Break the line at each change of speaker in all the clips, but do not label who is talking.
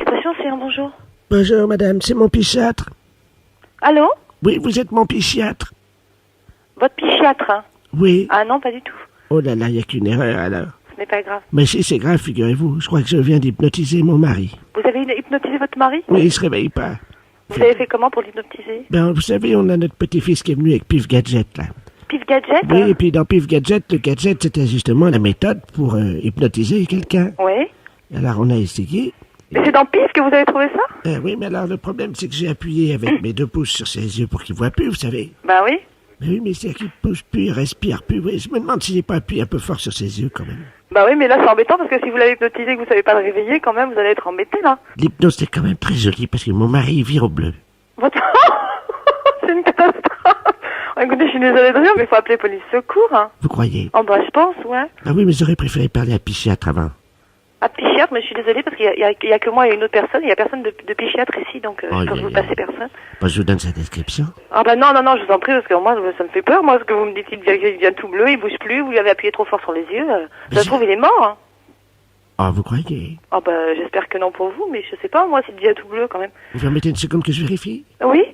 Expression, c'est un bonjour.
Bonjour madame, c'est mon psychiatre.
Allô?
Oui, vous êtes mon psychiatre.
Votre psychiatre, hein?
Oui.
Ah non, pas du tout.
Oh là là, il n'y a qu'une erreur alors.
Ce n'est pas grave.
Mais si c'est grave, figurez-vous, je crois que je viens d'hypnotiser mon mari.
Vous avez hypnotisé votre mari?
Oui, il se réveille pas.
Vous avez fait comment pour l'hypnotiser?
Ben, vous savez, on a notre petit-fils qui est venu avec Pif Gadget, là.
Pif Gadget?
Oui, et puis dans Pif Gadget, le gadget, c'était justement la méthode pour hypnotiser quelqu'un.
Oui.
Alors, on a essayé.
Mais c'est dans Pif que vous avez trouvé ça?
Oui, mais alors, le problème, c'est que j'ai appuyé avec mes 2 pouces sur ses yeux pour qu'il voit plus, vous savez.
Bah oui.
Mais oui, mais c'est qu'il pousse plus, il respire plus. Oui, je me demande si j'ai pas appuyé un peu fort sur ses yeux, quand même.
Bah oui, mais là c'est embêtant parce que si vous l'avez hypnotisé et que vous savez pas le réveiller, quand même, vous allez être embêté là.
L'hypnose, c'est quand même très joli, parce que mon mari, il vire au bleu.
Votre... c'est une catastrophe. Écoutez, je suis désolée de rire, mais il faut appeler police secours. Hein.
Vous croyez?
Oh bah je pense, ouais.
Ah oui, mais j'aurais préféré parler à psychiatre avant.
À psychiatre, mais je suis désolée parce qu'il y a que moi et une autre personne. Il y a personne de psychiatre ici, donc je peux vous passer personne.
Bon, je vous donne sa description.
Ah bah non, je vous en prie, parce que moi, ça me fait peur. Moi, ce que vous me dites, il devient tout bleu, il bouge plus, vous lui avez appuyé trop fort sur les yeux. Ça se trouve, il est mort. Hein.
Ah, vous croyez?
Ah bah j'espère que non pour vous, mais je sais pas, moi, s'il devient tout bleu quand même.
Vous permettez une seconde que je vérifie?
Oui?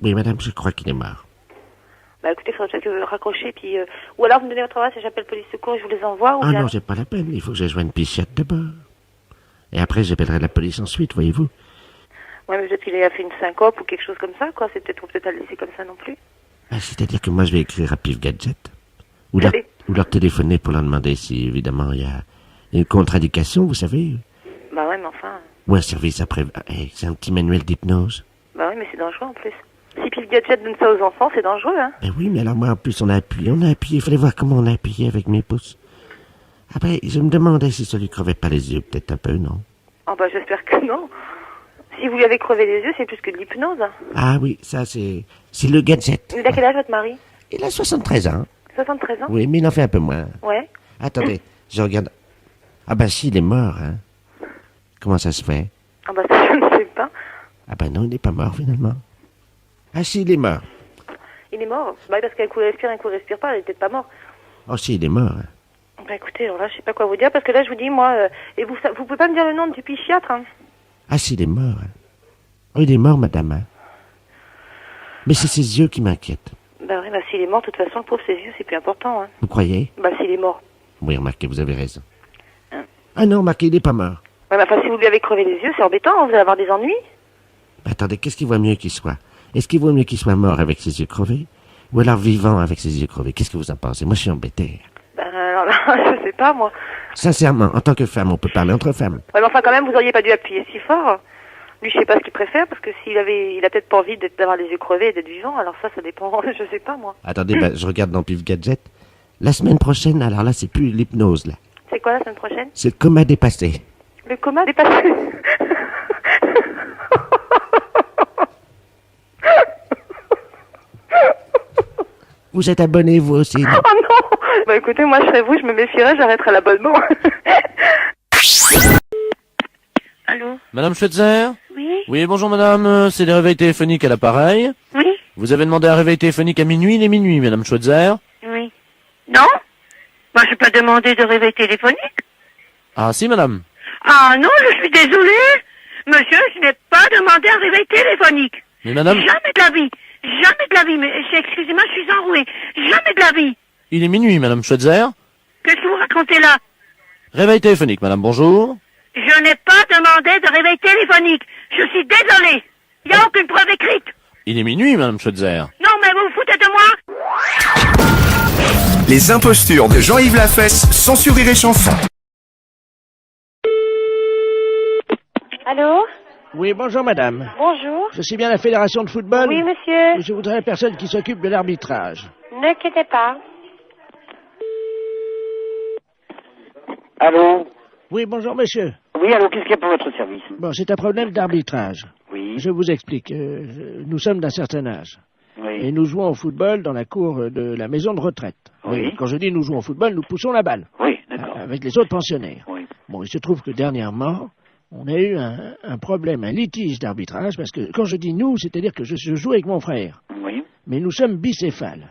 Oui, madame, je crois qu'il est mort.
Bah écoutez, il faudrait peut-être que vous raccrochez, puis... ou alors vous me donnez votre adresse et j'appelle police secours et je vous les envoie, ou
Ah
bien...
non, c'est pas la peine, il faut que je joigne psychiatre d'abord. Et après, j'appellerai la police ensuite, voyez-vous.
Ouais, mais peut-être qu'il a fait une syncope ou quelque chose comme ça, quoi. C'est peut-être, peut-être à le laisser comme ça non plus.
Ah, c'est-à-dire que moi, je vais écrire à Pif Gadget. Ou leur téléphoner pour leur demander si, évidemment, il y a une contre-indication, vous savez.
Bah ouais, mais enfin...
Ou un service après... c'est un petit manuel d'hypnose.
Bah oui, mais c'est dangereux en plus. Si Pif Gadget donne ça aux enfants, c'est dangereux, hein.
Ben oui, mais alors moi, en plus, on a appuyé. Il fallait voir comment on a appuyé avec mes pouces. Après, je me demandais si ça lui crevait pas les yeux, peut-être un peu, non?
Ah bah j'espère que non. Si vous lui avez crevé les yeux, c'est plus que de l'hypnose. Hein.
Ah oui, ça, c'est le gadget.
Il a quel âge, votre mari?
Il a 73 ans.
73 ans?
Oui, mais il en fait un peu moins.
Ouais.
Attendez, je regarde... Ah ben si, il est mort, hein. Comment ça se fait?
Ah bah ça, je ne sais pas.
Ah ben non, il n'est pas mort, finalement. Ah si, il est mort.
Il est mort? Bah parce qu'un coup il respire, un coup il respire pas, il est peut-être pas mort.
Oh si, il est mort. Hein.
Bah écoutez, alors là, je sais pas quoi vous dire, parce que là, je vous dis, moi... et vous pouvez pas me dire le nom du psychiatre, hein?
Ah si, il est mort. Hein. Oh, il est mort, madame. Hein. Mais c'est ses yeux qui m'inquiètent.
Bah oui, bah s'il est mort, de toute façon, le pauvre, ses yeux, c'est plus important, hein.
Vous croyez?
Bah s'il est mort.
Oui, remarquez, vous avez raison.
Hein.
Ah non, remarquez, il n'est pas mort.
Ouais, bah enfin, si vous lui avez crevé les yeux, c'est embêtant, hein, vous allez avoir des ennuis.
Bah, attendez, qu'est-ce qu'il vaut mieux qu'il soit? Est-ce qu'il vaut mieux qu'il soit mort avec ses yeux crevés? Ou alors vivant avec ses yeux crevés? Qu'est-ce que vous en pensez? Moi, je suis embêté.
Ben, alors là, je sais pas, moi.
Sincèrement, en tant que femme, on peut parler entre femmes.
Ouais, mais enfin, quand même, vous auriez pas dû appuyer si fort. Lui, je sais pas ce qu'il préfère, parce que il a peut-être pas envie d'avoir les yeux crevés et d'être vivant, alors ça dépend, je sais pas, moi.
Attendez, ben, je regarde dans Pif Gadget. La semaine prochaine, alors là, c'est plus l'hypnose, là.
C'est quoi la semaine prochaine?
C'est le coma dépassé.
Le coma dépassé.
Vous êtes abonné, vous aussi, non?
Oh non! Bah écoutez, moi, je serais vous, je me méfierais, j'arrêterais l'abonnement. Allô?
Madame Schweitzer?
Oui?
Oui, bonjour madame, c'est les réveils téléphoniques à l'appareil.
Oui?
Vous avez demandé un réveil téléphonique à minuit, il est minuit, madame Schweitzer.
Oui. Non? Moi, je n'ai pas demandé de réveil téléphonique.
Ah si madame.
Ah non, je suis désolée. Monsieur, je n'ai pas demandé un réveil téléphonique.
Mais madame...
Jamais de la vie. Jamais de la vie. Mais excusez-moi, je suis enrouée. Jamais de la vie.
Il est minuit, madame Schweitzer.
Qu'est-ce que vous racontez là?
Réveil téléphonique, madame, bonjour.
Je n'ai pas demandé de réveil téléphonique. Je suis désolée. Il n'y a aucune preuve écrite.
Il est minuit, madame Schweitzer.
Non, mais vous vous foutez de moi?
Les impostures de Jean-Yves Lafesse, sans sourire et chanson.
Allô?
Oui, bonjour, madame.
Bonjour.
Je suis bien la fédération de football?
Oui, monsieur.
Je voudrais la personne qui s'occupe de l'arbitrage.
Ne quittez pas.
Allô?
Oui, bonjour, monsieur.
Oui, allô, qu'est-ce qu'il y a pour votre service?
Bon, c'est un problème d'arbitrage.
Oui.
Je vous explique. Nous sommes d'un certain âge.
Oui.
Et nous jouons au football dans la cour de la maison de retraite.
Oui.
Et quand je dis nous jouons au football, nous poussons la balle.
Oui, d'accord.
Avec les autres pensionnaires.
Oui.
Bon, il se trouve que dernièrement, on a eu un problème, un litige d'arbitrage, parce que quand je dis nous, c'est-à-dire que je joue avec mon frère.
Oui.
Mais nous sommes bicéphales.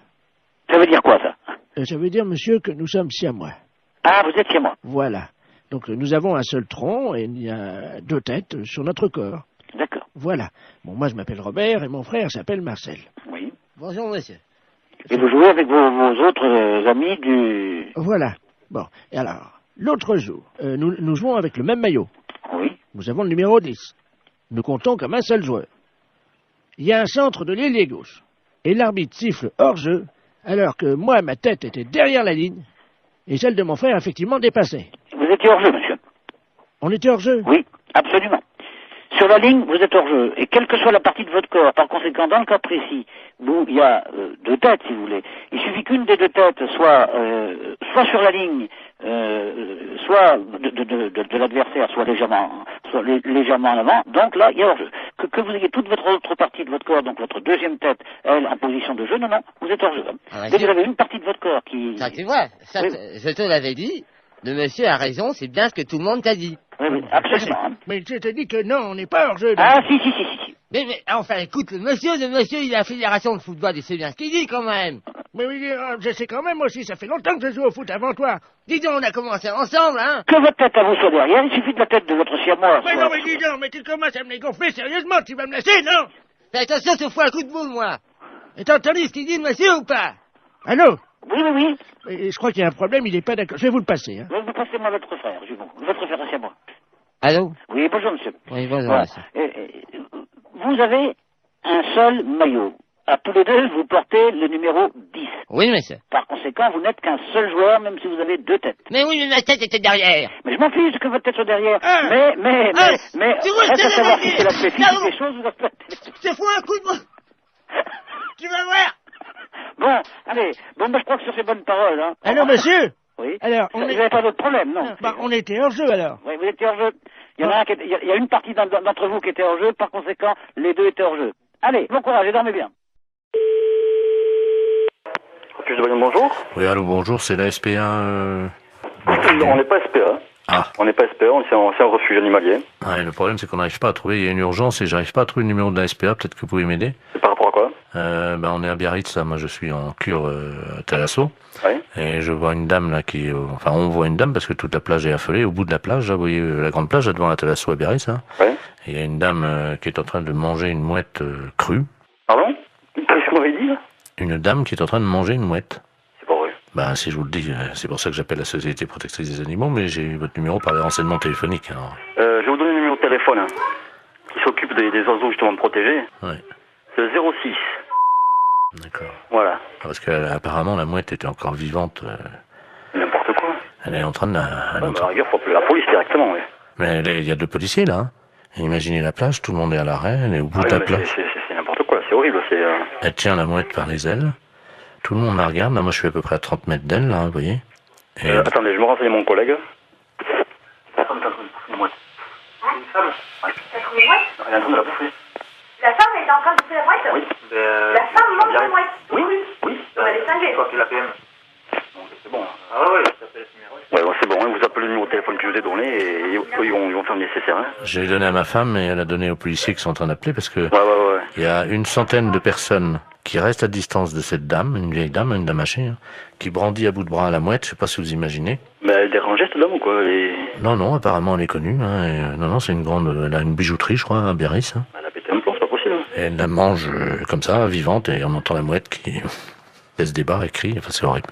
Ça veut dire quoi, ça?
Ça veut dire, monsieur, que nous sommes siamois.
Ah, vous êtes chez moi.
Voilà.
Donc nous avons un seul tronc et il y a 2 têtes sur notre corps.
D'accord.
Voilà. Bon, moi je m'appelle Robert et mon frère s'appelle Marcel.
Oui.
Bonjour, monsieur.
Et vous jouez avec vos autres amis du...
Voilà. Bon, et alors, l'autre jour, nous jouons avec le même maillot.
Oui.
Nous avons le numéro 10. Nous comptons comme un seul joueur. Il y a un centre de l'ailier gauche. Et l'arbitre siffle hors-jeu, alors que moi, ma tête était derrière la ligne, et celle de mon frère, effectivement, dépassait.
Vous étiez hors-jeu, monsieur.
On était hors-jeu?
Oui, absolument. Sur la ligne, vous êtes hors-jeu. Et quelle que soit la partie de votre corps, par conséquent, dans le cas précis, où il y a 2 têtes, si vous voulez, il suffit qu'une des 2 têtes soit sur la ligne, soit de l'adversaire, soit légèrement en avant. Donc là, il y a hors-jeu. Que vous ayez toute votre autre partie de votre corps, donc votre deuxième tête, elle, en position de jeu, non, vous êtes hors-jeu.
Ah,
Dès que vous avez une partie de votre corps qui...
Ça, tu vois, ça,
Oui.
je te l'avais dit. Le monsieur a raison, c'est bien ce que tout le monde t'a dit.
Oui, absolument. Hein.
Mais je t'ai dit que non, on n'est pas hors-jeu. donc.
Ah, si.
Mais enfin, écoute, le monsieur, il est à la fédération de football, il sait bien ce qu'il dit quand même.
Mais oui, je sais quand même aussi, ça fait longtemps que je joue au foot avant toi.
Dis donc, on a commencé ensemble, hein.
Que votre tête à vous soit derrière, il suffit de la tête de votre siamois.
Mais non, mais dis donc, mais tu commences à me les gonfler sérieusement, tu vas me laisser, non?
Fais attention, tu fous un coup de boule, moi. Et t'as entendu ce qu'il dit, le monsieur, ou pas?
Allô?
Oui.
Et je crois qu'il y a un problème, il n'est pas d'accord. Je vais vous le passer, hein.
Vous passez-moi votre frère, votre frère c'est à moi.
Allô?
Oui, bonjour, monsieur.
Oui, bonjour,
Voilà.
monsieur.
Vous avez un seul maillot. À tous les deux, vous portez le numéro 10.
Oui, monsieur.
Par conséquent, vous n'êtes qu'un seul joueur, même si vous avez 2 têtes.
Mais oui, mais ma tête était derrière.
Mais je m'en fiche que votre tête soit derrière.
Ah.
Mais,
tu vois,
reste
je
à
te
savoir
l'avais
si
dit.
c'est l'aspect physique
Non.
des choses ou l'aspect...
Je fous un coup de boule. Tu vas voir.
Bon, allez. Bon, je crois que sur ces bonnes paroles, hein.
Allô, monsieur?
Oui.
Alors,
Vous n'avez pas d'autre problème, non?
on était hors-jeu, alors.
Oui, vous étiez hors jeu. Il y en a un qui il y a une partie d'entre vous qui était hors jeu, par conséquent, les 2 étaient hors jeu. Allez, bon courage et dormez bien.
Bonjour.
Oui, allô, bonjour, c'est la SPA.
On n'est pas SPA.
Ah.
On n'est pas SPA, c'est un refuge animalier.
Ouais, le problème, c'est qu'on n'arrive pas à trouver, il y a une urgence et j'arrive pas à trouver le numéro de la SPA, peut-être que vous pouvez m'aider.
C'est par rapport à quoi?
On est à Biarritz, là, moi je suis en cure à Thalasso.
Oui.
Et je vois une dame là on voit une dame parce que toute la plage est affolée, au bout de la plage, là, vous voyez la grande plage, là, devant la Thalasso à Biarritz, hein.
Oui.
Et il y a une dame qui est en train de manger une mouette crue.
Pardon? Qu'est-ce que vous m'avez dit, là?
Une dame qui est en train de manger une mouette.
C'est pas vrai.
Ben, si je vous le dis, c'est pour ça que j'appelle la Société Protectrice des Animaux, mais j'ai eu votre numéro par les renseignements téléphoniques. Alors.
Je vais vous donner le numéro de téléphone, hein, qui s'occupe des oiseaux justement de protéger.
Ouais,
C'est le 06.
d'accord.
Voilà.
Parce qu'apparemment, la mouette était encore vivante.
N'importe quoi.
Elle est en train de... elle est en
À
train-
la rigueur, faut appeler la police directement, oui.
Mais il y a 2 policiers, là. Hein. Et imaginez la plage, tout le monde est à l'arrêt, elle est au bout de la
mais
plage.
c'est n'importe quoi, c'est horrible, c'est...
Elle tient la mouette par les ailes. Tout le monde la regarde. Là, moi, je suis à peu près à 30 mètres d'elle, là, vous voyez. Et
attendez, je me renseigne mon collègue.
T'as trouvé mouette?
Elle est en train de la bouffer.
La femme était en train de bouffer la mouette?
Oui.
La femme mange la mouette?
Oui.
On va les cinglés.
C'est bon. Ah ouais, ouais, bon, c'est bon, hein, vous appelez le numéro de téléphone que je vous ai donné et eux, ils vont faire le nécessaire. Hein.
j'ai donné à ma femme et elle a donné aux policiers qui sont en train d'appeler parce que
Ouais.
il y a une centaine de personnes qui restent à distance de cette dame, une vieille dame, une dame âgée, hein, qui brandit à bout de bras la mouette, je sais pas si vous imaginez.
Mais elle dérangeait cette dame ou quoi?
Non, apparemment elle est connue, hein, et, non, c'est une grande, elle a une bijouterie, je crois, à Biarritz, hein.
Elle a pété un plomb, c'est pas possible.
Et elle la mange comme ça, vivante, et on entend la mouette qui laisse des barres et crie, enfin c'est horrible.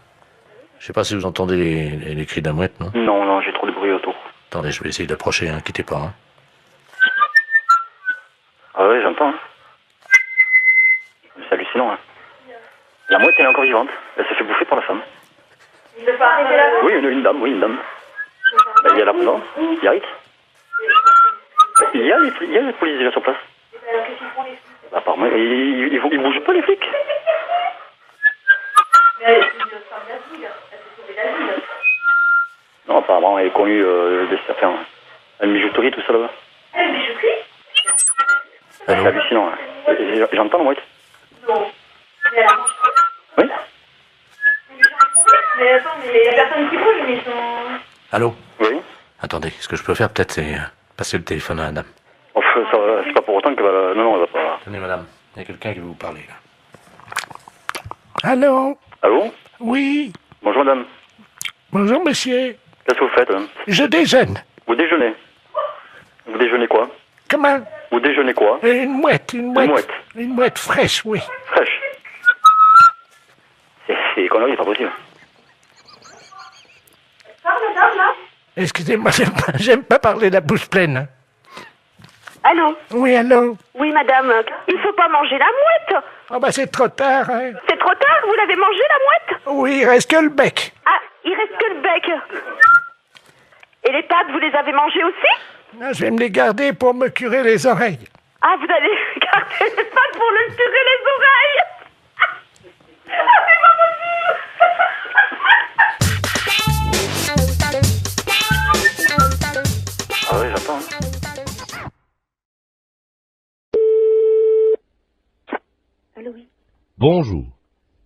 Je sais pas si vous entendez les cris de la mouette, non?
Non, j'ai trop de bruit autour.
Attendez, je vais essayer d'approcher, hein, quittez pas, hein.
Ah ouais, j'entends. Hein. C'est hallucinant. Hein. La mouette, elle est encore vivante. Elle se fait bouffer par la femme.
Il veut pas arrêter la
Oui, une dame. Bah, il y a la... Non, Biarritz. Il y a les policiers déjà sur place.
Alors qu'est-ce qu'ils font les flics?
Bah, apparemment, ils bougent pas les flics.
Mais elle est une femme d'asile. Elle s'est sauvée d'asile.
Non, apparemment, elle est connue des certains. Elle bijouterie, tout ça là-bas.
Elle est bijouterie?
C'est hallucinant. Hein. J'entends la mouette.
Non. Mais elle mange pas.
Oui.
Mais attends, mais il y a personne qui bouge, mais ils sont...
Allô?
Oui.
Attendez, ce que je peux faire peut-être, c'est passer le téléphone à la dame.
C'est pas pour autant que va... Non, elle va pas...
Tenez, madame, il y a quelqu'un qui veut vous parler, là.
Allô?
Allô?
Oui?
Bonjour, madame.
Bonjour, monsieur.
Qu'est-ce que vous faites?
Je déjeune.
Vous déjeunez? Vous déjeunez quoi?
Comment?
Vous déjeunez quoi?
Une mouette.
Une mouette?
Une mouette fraîche, oui.
Fraîche? C'est des conneries, c'est pas possible.
Excusez-moi, j'aime pas parler la bouche pleine. Hein.
Allô?
Oui, allô?
Oui, madame, il faut pas manger la mouette.
Oh bah c'est trop tard, hein.
C'est trop tard, vous l'avez mangé la mouette?
Oui, il reste que le bec.
Ah, il reste que le bec. Et les pattes, vous les avez mangées aussi?
Non, je vais me les garder pour me curer les oreilles.
Ah, vous allez garder les pattes pour le tirer les oreilles? Ah, c'est pas possible!
Ah oui, j'attends.
Allô, oui.
Bonjour.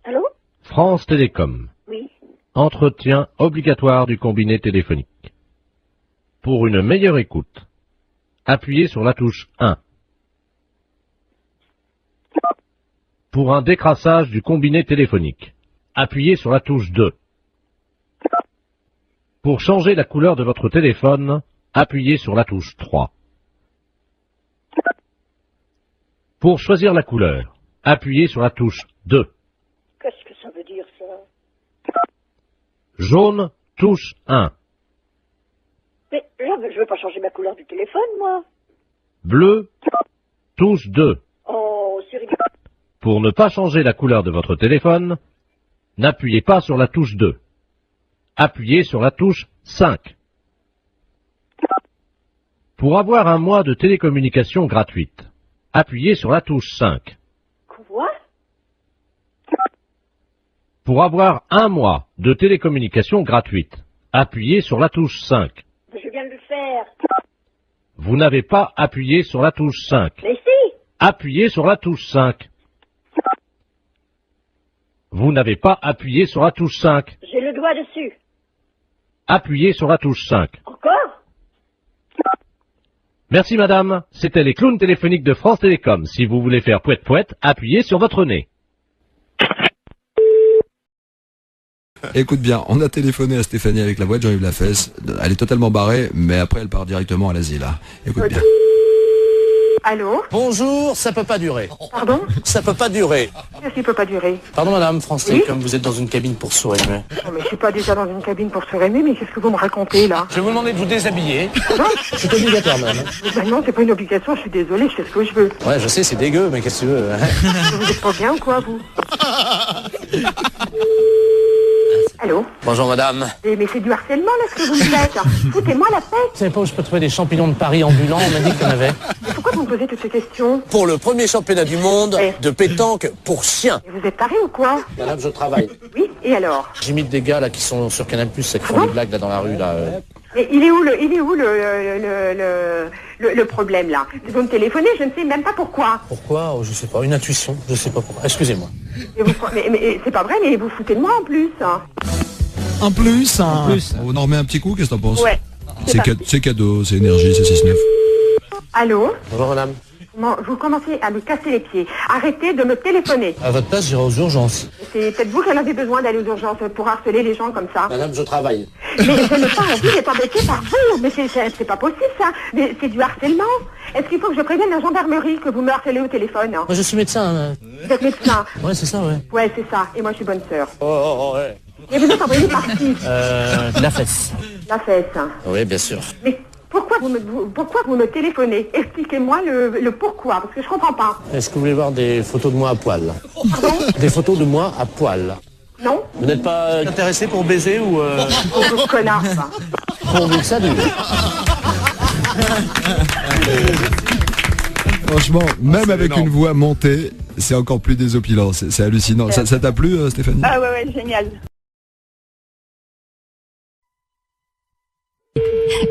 Allô?
France Télécom.
Oui.
Entretien obligatoire du combiné téléphonique. Pour une meilleure écoute, appuyez sur la touche 1. Pour un décrassage du combiné téléphonique, appuyez sur la touche 2. Pour changer la couleur de votre téléphone, appuyez sur la touche 3. Pour choisir la couleur, appuyez sur la touche 2.
Qu'est-ce que ça veut dire, ça?
Jaune, touche 1.
Mais là, je veux pas changer ma couleur du téléphone, moi.
Bleu, touche 2.
Oh, c'est rigolo.
Pour ne pas changer la couleur de votre téléphone, n'appuyez pas sur la touche 2. Appuyez sur la touche 5. Pour avoir un mois de télécommunication gratuite, appuyez sur la touche 5.
Quoi?
Pour avoir un mois de télécommunication gratuite, appuyez sur la touche 5.
Je viens de le faire.
Vous n'avez pas appuyé sur la touche 5.
Mais si!
Appuyez sur la touche 5. Vous n'avez pas appuyé sur la touche 5.
J'ai le doigt dessus.
Appuyez sur la touche 5.
Encore?
Merci madame, c'était les clowns téléphoniques de France Télécom. Si vous voulez faire pouette-pouette, appuyez sur votre nez.
Écoute bien, on a téléphoné à Stéphanie avec la voix de Jean-Yves Lafesse. Elle est totalement barrée, mais après elle part directement à l'asile. Écoute bien.
Allô?
Bonjour, ça peut pas durer.
Pardon?
Ça peut pas durer.
Qu'est-ce qui peut pas durer?
Pardon madame, France
Oui
Télécom, vous êtes dans une cabine pour sourire.
Non, mais je suis pas déjà dans une cabine pour se rémer, mais qu'est-ce que vous me racontez, là?
Je vais vous demander de vous déshabiller.
Pardon?
C'est obligatoire madame.
Ben non, c'est pas une obligation, je suis désolée, je fais ce que je veux.
Ouais, je sais, c'est dégueu, mais qu'est-ce que tu veux, hein.
Vous êtes pas bien ou quoi, vous? Allô?
Bonjour madame.
Mais c'est du harcèlement, là, ce que vous me faites. Foutez-moi la paix.
Vous savez pas où je peux trouver des champignons de Paris ambulants? On m'a dit qu'il y en avait.
Mais pourquoi vous me posez toutes ces questions?
Pour le premier championnat du monde de pétanque pour chiens.
Et vous êtes taré ou quoi?
Madame, je travaille.
Oui, et alors?
J'imite des gars là qui sont sur Canal+, qui font des blagues là dans la rue là.
Mais il est où le problème, là? Vous me téléphonez, je ne sais même pas pourquoi.
Pourquoi? Oh, je sais pas, une intuition, je sais pas pourquoi. Excusez-moi.
Mais c'est pas vrai, mais vous foutez de moi en plus.
En plus, on en remet un petit coup, qu'est-ce que t'en penses?
Ouais.
C'est cadeau, c'est énergie, c'est 6-9.
Allô?
Bonjour madame.
Vous commencez à me casser les pieds. Arrêtez de me téléphoner.
À votre place, j'irai aux urgences.
C'est peut-être vous qui en avez besoin d'aller aux urgences pour harceler les gens comme ça.
Madame, je travaille.
Mais je n'ai pas envie d'être embêtée par vous. Mais c'est pas possible ça. Mais c'est du harcèlement. Est-ce qu'il faut que je prévienne la gendarmerie que vous me harcelez au téléphone?
Moi je suis médecin.
Vous êtes médecin?
Ouais, c'est ça, ouais.
Ouais, c'est ça. Et moi je suis bonne sœur.
Oh, ouais.
Et vous êtes envoyé par qui?
La fesse.
La fesse.
Oui, bien sûr.
Mais pourquoi vous me téléphonez? Expliquez-moi le pourquoi, parce que je comprends pas.
Est-ce que vous voulez voir des photos de moi à poil?
Pardon?
Des photos de moi à poil.
Non?
Vous n'êtes pas intéressé pour baiser ou...
Oh, connard, ça.
Pourvu que ça dure.
Franchement, même avec une voix montée, c'est encore plus désopilant, c'est hallucinant. Ça t'a plu, Stéphanie?
Ah ouais, génial.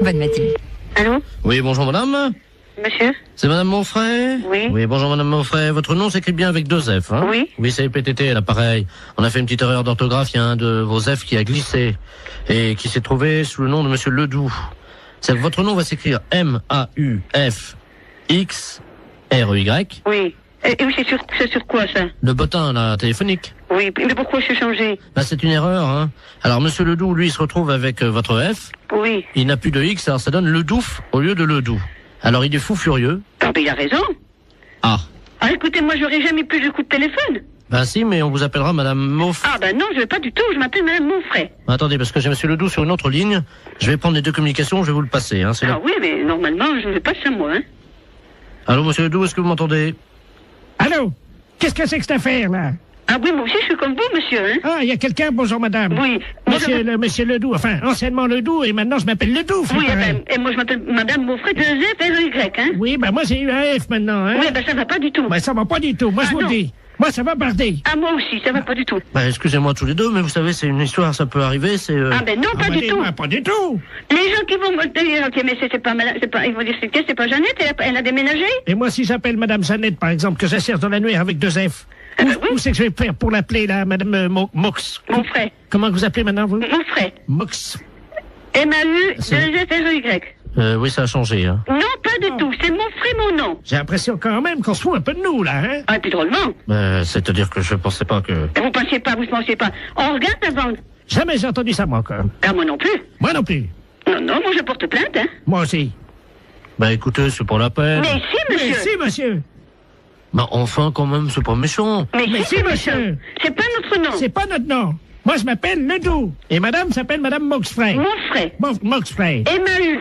Bonne matinée.
Allô?
Oui, bonjour madame.
Monsieur?
C'est madame Monfray?
Oui.
Oui, bonjour madame Monfray. Votre nom s'écrit bien avec 2 F, hein?
Oui.
Oui, c'est PTT, là, pareil. On a fait une petite erreur d'orthographe, il y a un de vos F qui a glissé et qui s'est trouvé sous le nom de monsieur Ledoux. Votre nom va s'écrire M-A-U-F-X-R-E-Y.
Oui.
Et oui, c'est sur quoi, ça?
Le bottin, là, téléphonique.
Oui, mais pourquoi c'est changé?
Bah, c'est une erreur, hein. Alors, monsieur Ledoux, lui, il se retrouve avec votre F.
Oui.
Il n'a plus de X, alors ça donne Ledouf au lieu de Ledoux. Alors, il est fou furieux.
Ah, ben, il a raison.
Ah.
Ah, écoutez, moi, j'aurais jamais plus de coup de téléphone.
Ben si, mais on vous appellera Madame Moff.
Ah, ben non, je vais pas du tout, je m'appelle Madame Monfray.
Attendez, parce que j'ai monsieur Ledoux sur une autre ligne. Je vais prendre les deux communications, je vais vous le passer, hein.
Ah oui, mais normalement, je ne fais pas ça, moi, hein.
Allô, monsieur Ledoux, est-ce que vous m'entendez?
Allô? Qu'est-ce que c'est que cette affaire, là?
Ah oui, moi aussi, je suis comme vous, monsieur, hein.
Ah, il y a quelqu'un, bonjour madame.
Oui.
Monsieur Ledoux, enfin, anciennement Ledoux, et maintenant je m'appelle Ledoux.
Oui, et moi je m'appelle Madame Monfray, 2 F, R, Y, hein.
Oui, ben moi j'ai eu un F maintenant, hein.
Oui, ben ça va pas du tout.
Ben ça va pas du tout, moi je vous le dis. Moi ça va barder.
Ah, moi aussi, ça va pas du tout.
Bah, excusez-moi tous les deux, mais vous savez, c'est une histoire, ça peut arriver, c'est...
Ah, ben non, pas du tout.
Pas du tout.
Les gens qui vont me dire, ok, mais c'est pas malade, ils vont dire, c'est pas Jeannette, elle a déménagé.
Et moi, si j'appelle Madame Jeannette, par exemple, que j'assère dans la nuit avec 2 F, où c'est que je vais faire pour l'appeler, là, Madame Mox?
Monfray.
Comment vous appelez maintenant, vous?
Monfray.
Mox.
M-A-U, 2 F, R, Y.
Oui, ça a changé, hein.
Non, pas du tout, c'est Monfray, mon nom.
J'ai l'impression quand même qu'on se fout un peu de nous, là, hein.
Ah, et puis drôlement.
C'est-à-dire que je pensais pas que...
Vous pensiez pas. On regarde avant.
Jamais j'ai entendu ça, moi, encore.
Ah, moi non plus.
Moi non plus.
Non, moi je porte plainte, hein.
Moi aussi.
Bah, écoutez, c'est pas la peine.
Mais si, monsieur.
Mais si, monsieur.
Bah, enfin, quand même, c'est pas méchant.
Mais si, monsieur.
C'est pas notre nom.
C'est pas notre nom. Moi, je m'appelle Ledoux. Et madame s'appelle Madame Moxfray.
Monfray.
Moxfray.
M-A-U.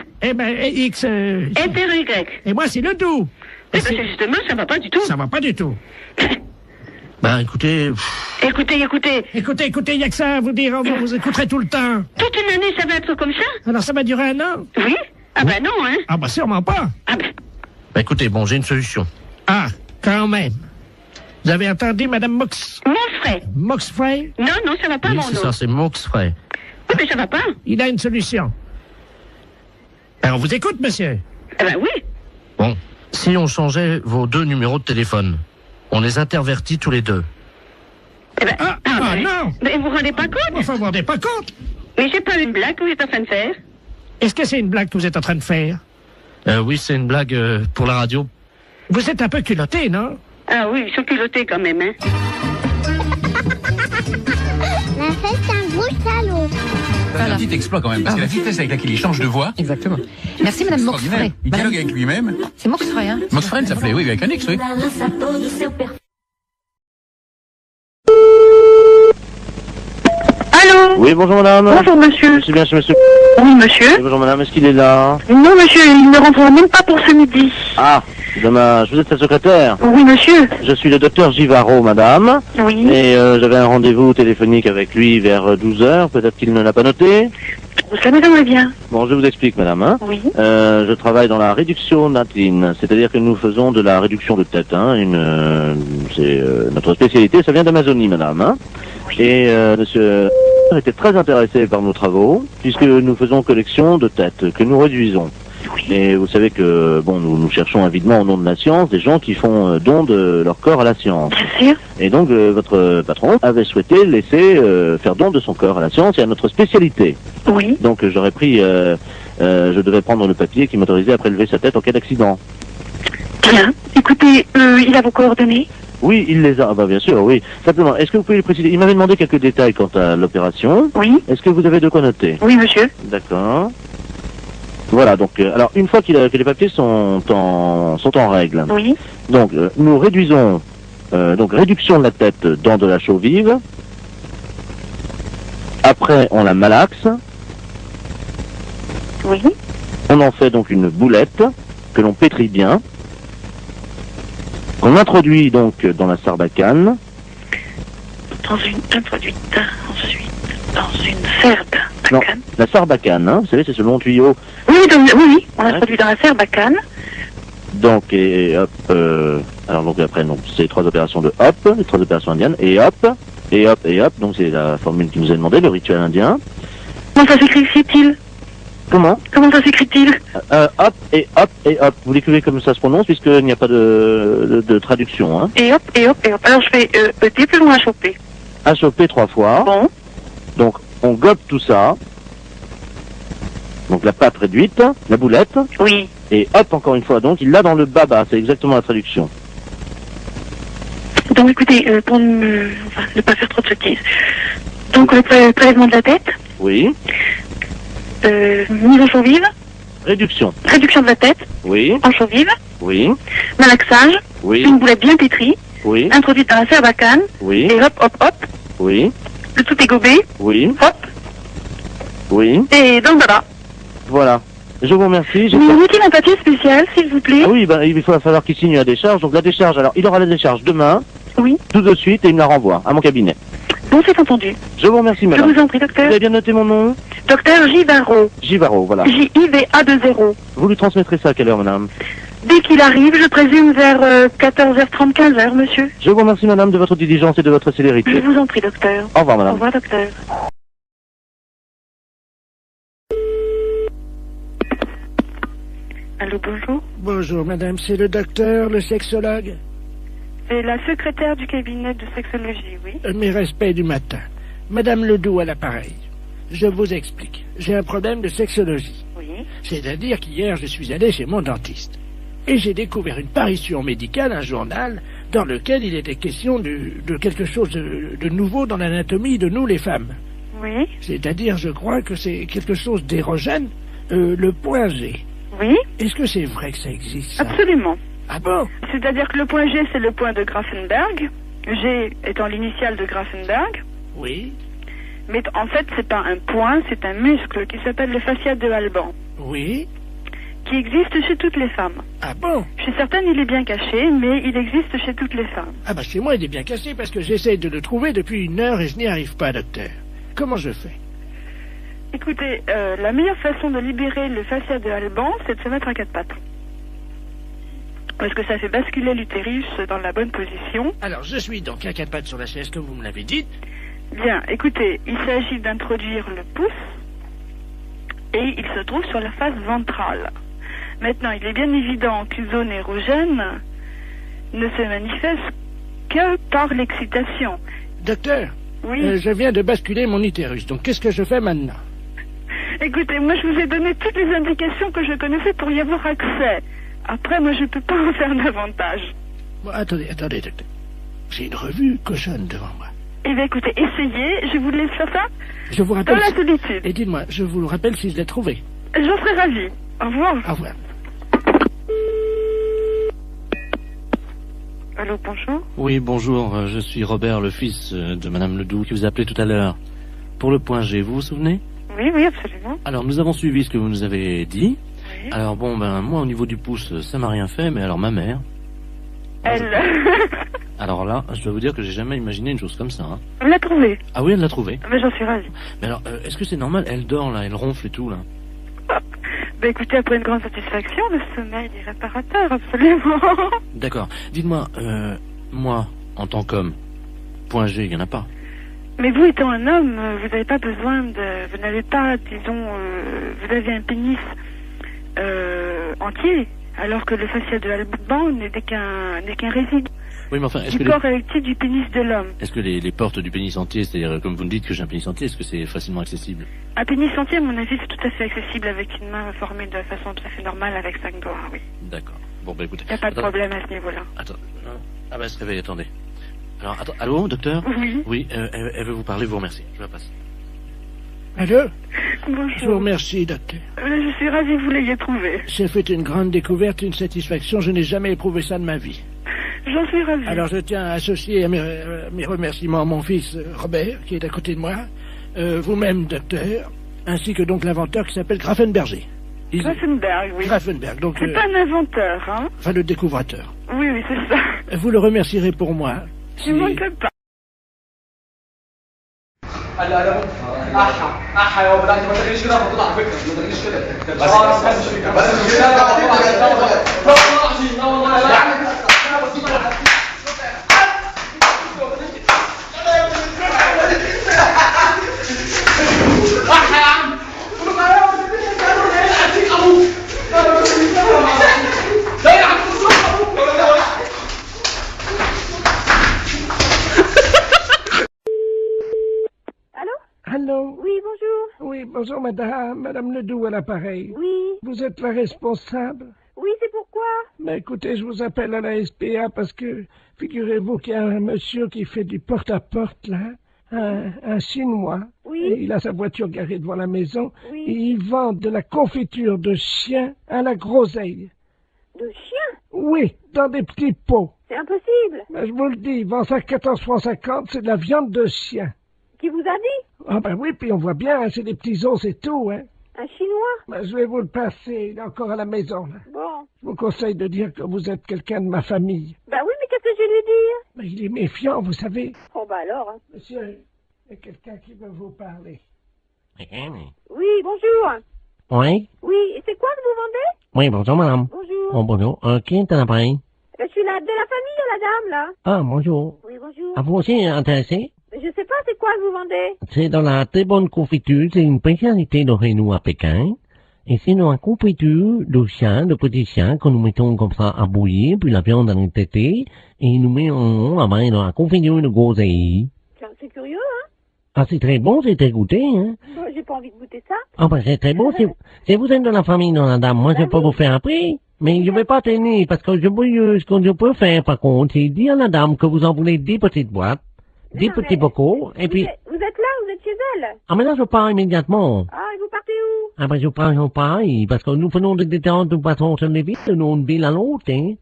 X...
F-R-Y.
Et moi, c'est Ledoux.
Eh ben, justement, ça va pas du tout.
Ça va pas du tout.
Bah, écoutez...
Écoutez.
Écoutez, il y a que ça à vous dire, vous écouterez tout le temps.
Toute une année, ça va être comme ça?
Alors, ça va durer 1 an?
Oui. Ah ben non, hein.
Ah bah sûrement pas.
Ah ben...
Bah, écoutez, bon, j'ai une solution.
Ah, quand même. Vous avez entendu, Madame
Monfray.
Moxfray?
Non, ça va pas,
Oui,
mon
c'est
nom.
ça, c'est Moxfray.
Oui, mais ça va pas.
Il a une solution. Alors, on vous écoute, monsieur.
Eh ben oui.
Bon, si on changeait vos 2 numéros de téléphone, on les intervertit tous les 2.
Eh ben,
non.
Mais vous vous rendez pas compte?
Enfin, vous vous rendez pas compte?
Mais c'est pas une blague que vous êtes en train de faire.
Est-ce que c'est une blague que vous êtes en train de faire?
Oui, c'est une blague pour la radio.
Vous êtes un peu culotté, non?
Ah oui, ils sont culottés quand même, hein.
La fête, c'est un gros salaud.
C'est un petit exploit quand même, parce que la vitesse avec laquelle il change de voix.
Exactement. Merci Madame Moxfray.
Il dialogue avec lui-même.
C'est Moxfray, hein?
Moxfray, ça s'appelait, oui, avec un X, oui.
Allô?
Oui, bonjour madame.
Bonjour monsieur.
C'est bien chez monsieur.
Oui monsieur.
Oui, bonjour madame, est-ce qu'il est là?
Non monsieur, il ne rentrera même pas pour ce midi.
Ah, c'est dommage. Vous êtes sa secrétaire?
Oui monsieur.
Je suis le docteur Givaro, madame.
Oui.
Et j'avais un rendez-vous téléphonique avec lui vers 12h. Peut-être qu'il ne l'a pas noté.
Ça m'étonnerait bien.
Bon, je vous explique, madame. Hein.
Oui.
Je travaille dans la réduction natine, c'est-à-dire que nous faisons de la réduction de tête. Hein. C'est notre spécialité, ça vient d'Amazonie, madame. Hein. Oui. Et monsieur était très intéressé par nos travaux, puisque nous faisons collection de têtes, que nous réduisons. Oui. Et vous savez que, bon, nous cherchons avidement au nom de la science des gens qui font don de leur corps à la science.
Bien sûr.
Et donc, votre patron avait souhaité laisser faire don de son corps à la science et à notre spécialité.
Oui.
Donc, j'aurais pris, je devais prendre le papier qui m'autorisait à prélever sa tête en cas d'accident.
Bien. Écoutez, il a vos coordonnées?
Oui, il les a. Ah bah bien sûr, oui. Simplement, est-ce que vous pouvez lui préciser? Il m'avait demandé quelques détails quant à l'opération.
Oui.
Est-ce que vous avez de quoi noter?
Oui, monsieur.
D'accord. Voilà, donc, alors, une fois que les papiers sont en règle.
Oui.
Donc, nous réduisons, donc, réduction de la tête dans de la chaux vive. Après, on la malaxe.
Oui.
On en fait donc une boulette que l'on pétrit bien. On introduit donc dans la sarbacane.
Introduite ensuite dans une sarbacane.
Non, la sarbacane, hein, vous savez, c'est ce long tuyau.
Oui, on introduit dans la sarbacane.
Donc, et hop, alors donc après, donc, c'est 3 opérations de hop, les 3 opérations indiennes, et hop, et hop, et hop, donc c'est la formule qui nous est demandée, le rituel indien.
Comment ça s'écrit-il?
Comment
ça s'écrit-il?
Hop, et hop, et hop. Vous l'écrivez comme ça se prononce, puisqu'il n'y a pas de traduction, hein.
Et hop, et hop, et hop. Alors je fais ET plus loin choper.
À choper 3 fois.
Bon.
Donc, on gobe tout ça. Donc la pâte réduite, la boulette.
Oui.
Et hop, encore une fois, donc il l'a dans le baba, c'est exactement la traduction.
Donc écoutez, pour ne pas faire trop de sottises. Donc le prélèvement de la tête.
Oui.
Mise en chaux vive.
Réduction.
Réduction de la tête.
Oui.
En chaux vive.
Oui.
Malaxage.
Oui.
Une boulette bien pétrie.
Oui.
Introduite dans la serbacane.
Oui.
Et hop, hop, hop.
Oui.
Le tout est gobé.
Oui.
Hop.
Oui.
Et donc voilà.
Voilà. Je vous remercie.
Il nous faut-il un papier spécial, s'il vous plaît?
Ah oui, ben, il va falloir qu'il signe la décharge. Donc la décharge, alors il aura la décharge demain.
Oui.
Tout de suite et il me la renvoie à mon cabinet.
Bon, c'est entendu.
Je vous remercie, madame.
Je vous en prie, docteur.
Vous avez bien noté mon nom?
Docteur Givaro.
Givaro, voilà.
J-I-V-A-2-0.
Vous lui transmettrez ça à quelle heure, madame?
Dès qu'il arrive, je présume vers 14h30, 15h, monsieur.
Je vous remercie, madame, de votre diligence et de votre célérité.
Je vous en prie, docteur.
Au revoir, madame.
Au revoir, docteur. Allô, bonjour.
Bonjour, madame, c'est le docteur, le sexologue.
C'est la secrétaire du cabinet de sexologie, oui.
Mes respects du matin. Madame Ledoux à l'appareil. Je vous explique. J'ai un problème de sexologie.
Oui.
C'est-à-dire qu'hier, je suis allé chez mon dentiste. Et j'ai découvert une parution médicale, un journal, dans lequel il était question de quelque chose de nouveau dans l'anatomie de nous, les femmes.
Oui.
C'est-à-dire, je crois que c'est quelque chose d'érogène, le point G.
Oui.
Est-ce que c'est vrai que ça existe, ça?
Absolument.
Ah bon?
C'est-à-dire que le point G, c'est le point de Grafenberg. G étant l'initiale de Grafenberg.
Oui.
Mais en fait, c'est pas un point, c'est un muscle qui s'appelle le fascia de Alban.
Oui.
Qui existe chez toutes les femmes.
Ah bon?
Je suis certaine il est bien caché, mais il existe chez toutes les femmes.
Ah bah chez moi il est bien caché parce que j'essaie de le trouver depuis 1 heure et je n'y arrive pas, docteur. Comment je fais?
Écoutez, la meilleure façon de libérer le fascia de Alban, c'est de se mettre à 4 pattes. Parce que ça fait basculer l'utérus dans la bonne position.
Alors je suis donc à 4 pattes sur la chaise comme vous me l'avez dit.
Bien, écoutez, il s'agit d'introduire le pouce et il se trouve sur la face ventrale. Maintenant, il est bien évident qu'une zone érogène ne se manifeste que par l'excitation.
Docteur,
oui.
Je viens de basculer mon utérus, donc qu'est-ce que je fais maintenant?
Écoutez, moi je vous ai donné toutes les indications que je connaissais pour y avoir accès. Après, moi je peux pas en faire davantage.
Bon, attendez, docteur. J'ai une revue cochonne devant moi.
Eh bien écoutez, essayez, je vous laisse faire ça.
Je vous rappelle...
Dans la solitude.
Et dites-moi, je vous le rappelle si je l'ai trouvé.
J'en serais ravie. Au revoir.
Au revoir.
Allô, bonjour.
Oui, bonjour, je suis Robert, le fils de Madame Ledoux, qui vous a appelé tout à l'heure. Pour le point G, vous vous souvenez?
Oui, oui, absolument.
Alors, nous avons suivi ce que vous nous avez dit.
Oui.
Alors, bon, ben, moi, au niveau du pouce, ça m'a rien fait, mais alors ma mère...
Elle...
Alors là, je dois vous dire que j'ai jamais imaginé une chose comme ça. Hein.
Elle l'a trouvé.
Ah oui, elle l'a trouvé.
Mais j'en suis ravie.
Mais alors, est-ce que c'est normal? Elle dort, là, elle ronfle et tout, là.
Ben écoutez, après une grande satisfaction, le sommeil est réparateur, absolument.
D'accord. Dites-moi, moi, en tant qu'homme, point G, il n'y en a pas.
Mais vous étant un homme, vous n'avez pas besoin de... Vous n'avez pas, disons... vous avez un pénis entier, alors que le fascia de Alban n'est qu'un résidu.
Oui, mais enfin, est-ce que
du corps érectile du pénis de l'homme.
Est-ce que les portes du pénis entier, c'est-à-dire, comme vous me dites que j'ai un pénis entier, est-ce que c'est facilement accessible?
Un pénis entier, à mon avis, c'est tout à fait accessible avec une main formée de façon tout à fait normale avec 5 doigts, oui.
D'accord. Bon, bah écoutez...
Il n'y a pas de problème à ce niveau-là.
Attends. Ah bah, elle se réveille, attendez. Alors, attends, allô, docteur?
Oui.
Oui, elle veut vous parler, vous remercie. Je la passe.
Allô?
Bonjour.
Je vous remercie, docteur.
Je suis ravie que vous l'ayez trouvé.
J'ai fait une grande découverte, une satisfaction. Je n'ai jamais éprouvé ça de ma vie.
J'en suis ravie.
Alors je tiens à associer à mes remerciements mon fils Robert, qui est à côté de moi, vous-même, docteur, ainsi que donc l'inventeur qui s'appelle Grafenberger.
Grafenberg, oui.
Grafenberg, donc...
C'est pas un inventeur, hein?
Enfin, le découvrateur.
Oui, oui, c'est ça.
Vous le remercierez pour moi.
Je ne manque pas.
Allô?
Oui, bonjour.
Oui, bonjour madame Ledoux à l'appareil.
Oui.
Vous êtes la responsable?
Oui, c'est pourquoi?
Mais écoutez, je vous appelle à la SPA parce que, figurez-vous qu'il y a un monsieur qui fait du porte-à-porte, là, un Chinois.
Oui.
Et il a sa voiture garée devant la maison.
Oui.
Et il vend de la confiture de chien à la groseille.
De chien?
Oui, dans des petits pots.
C'est impossible.
Ben, je vous le dis, il vend ça à 14,50 €, c'est de la viande de chien.
Qui vous a dit?
Ah ben oui, puis on voit bien, hein, c'est des petits os, c'est tout, hein.
Un Chinois?
Ben, je vais vous le passer, il est encore à la maison, là.
Bon.
Je vous conseille de dire que vous êtes quelqu'un de ma famille.
Bah oui, mais qu'est-ce que je vais lui dire?
Ben, il est méfiant, vous savez.
Oh bah alors, hein.
Monsieur, il y a quelqu'un qui veut vous parler.
Oui, bonjour.
Oui?
Oui, et c'est quoi que vous vendez?
Oui, bonjour, madame.
Bonjour.
Oh, bonjour. Qui est à l'appareil?
Je suis de la famille de la dame, là.
Ah, bonjour.
Oui, bonjour.
Ah, vous aussi intéressé?
Je sais pas, c'est quoi que vous vendez?
C'est dans la très bonne confiture, c'est une spécialité de chez nous à Pékin. Et c'est dans la confiture de chiens, de petits chiens, que nous mettons comme ça à bouillir, puis la viande dans les tétés, et nous mettons là-bas dans la confiture de groseille.
C'est curieux, hein?
Ah, c'est très bon, c'est très goûté, hein?
Bon, j'ai pas envie de goûter ça.
Ah, ben, c'est très bon, si vous êtes de la famille de la dame, moi, je peux vous faire un prix. Mais je vais pas tenir, parce que ce que je peux faire, par contre, c'est dire à la dame que vous en voulez 10 petites boîtes, 10 petits bocaux, et puis...
Vous êtes là, vous êtes chez elle?
Ah, mais là, je pars immédiatement.
Ah, et vous partez où?
Ah, ben, je pars, parce que nous faisons des détentes de façon sur les villes, d'une ville à l'autre, hein.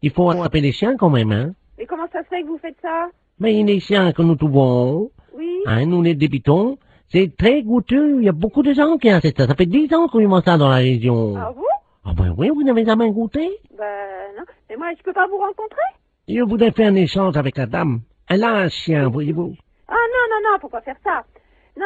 Il faut appeler les chiens quand même, hein.
Et comment ça se fait que vous faites ça?
Mais les chiens que nous trouvons,
Oui.
hein, nous les débitons, c'est très goûteux. Il y a beaucoup de gens qui achètent ça. Ça fait 10 ans qu'on mange ça dans la région.
Ah vous?
Ah ben oui, vous n'avez jamais goûté?
Ben non, mais moi je peux pas vous rencontrer?
Je voudrais faire un échange avec la dame. Elle a un chien, voyez-vous.
Ah non, faut pas faire ça. Non.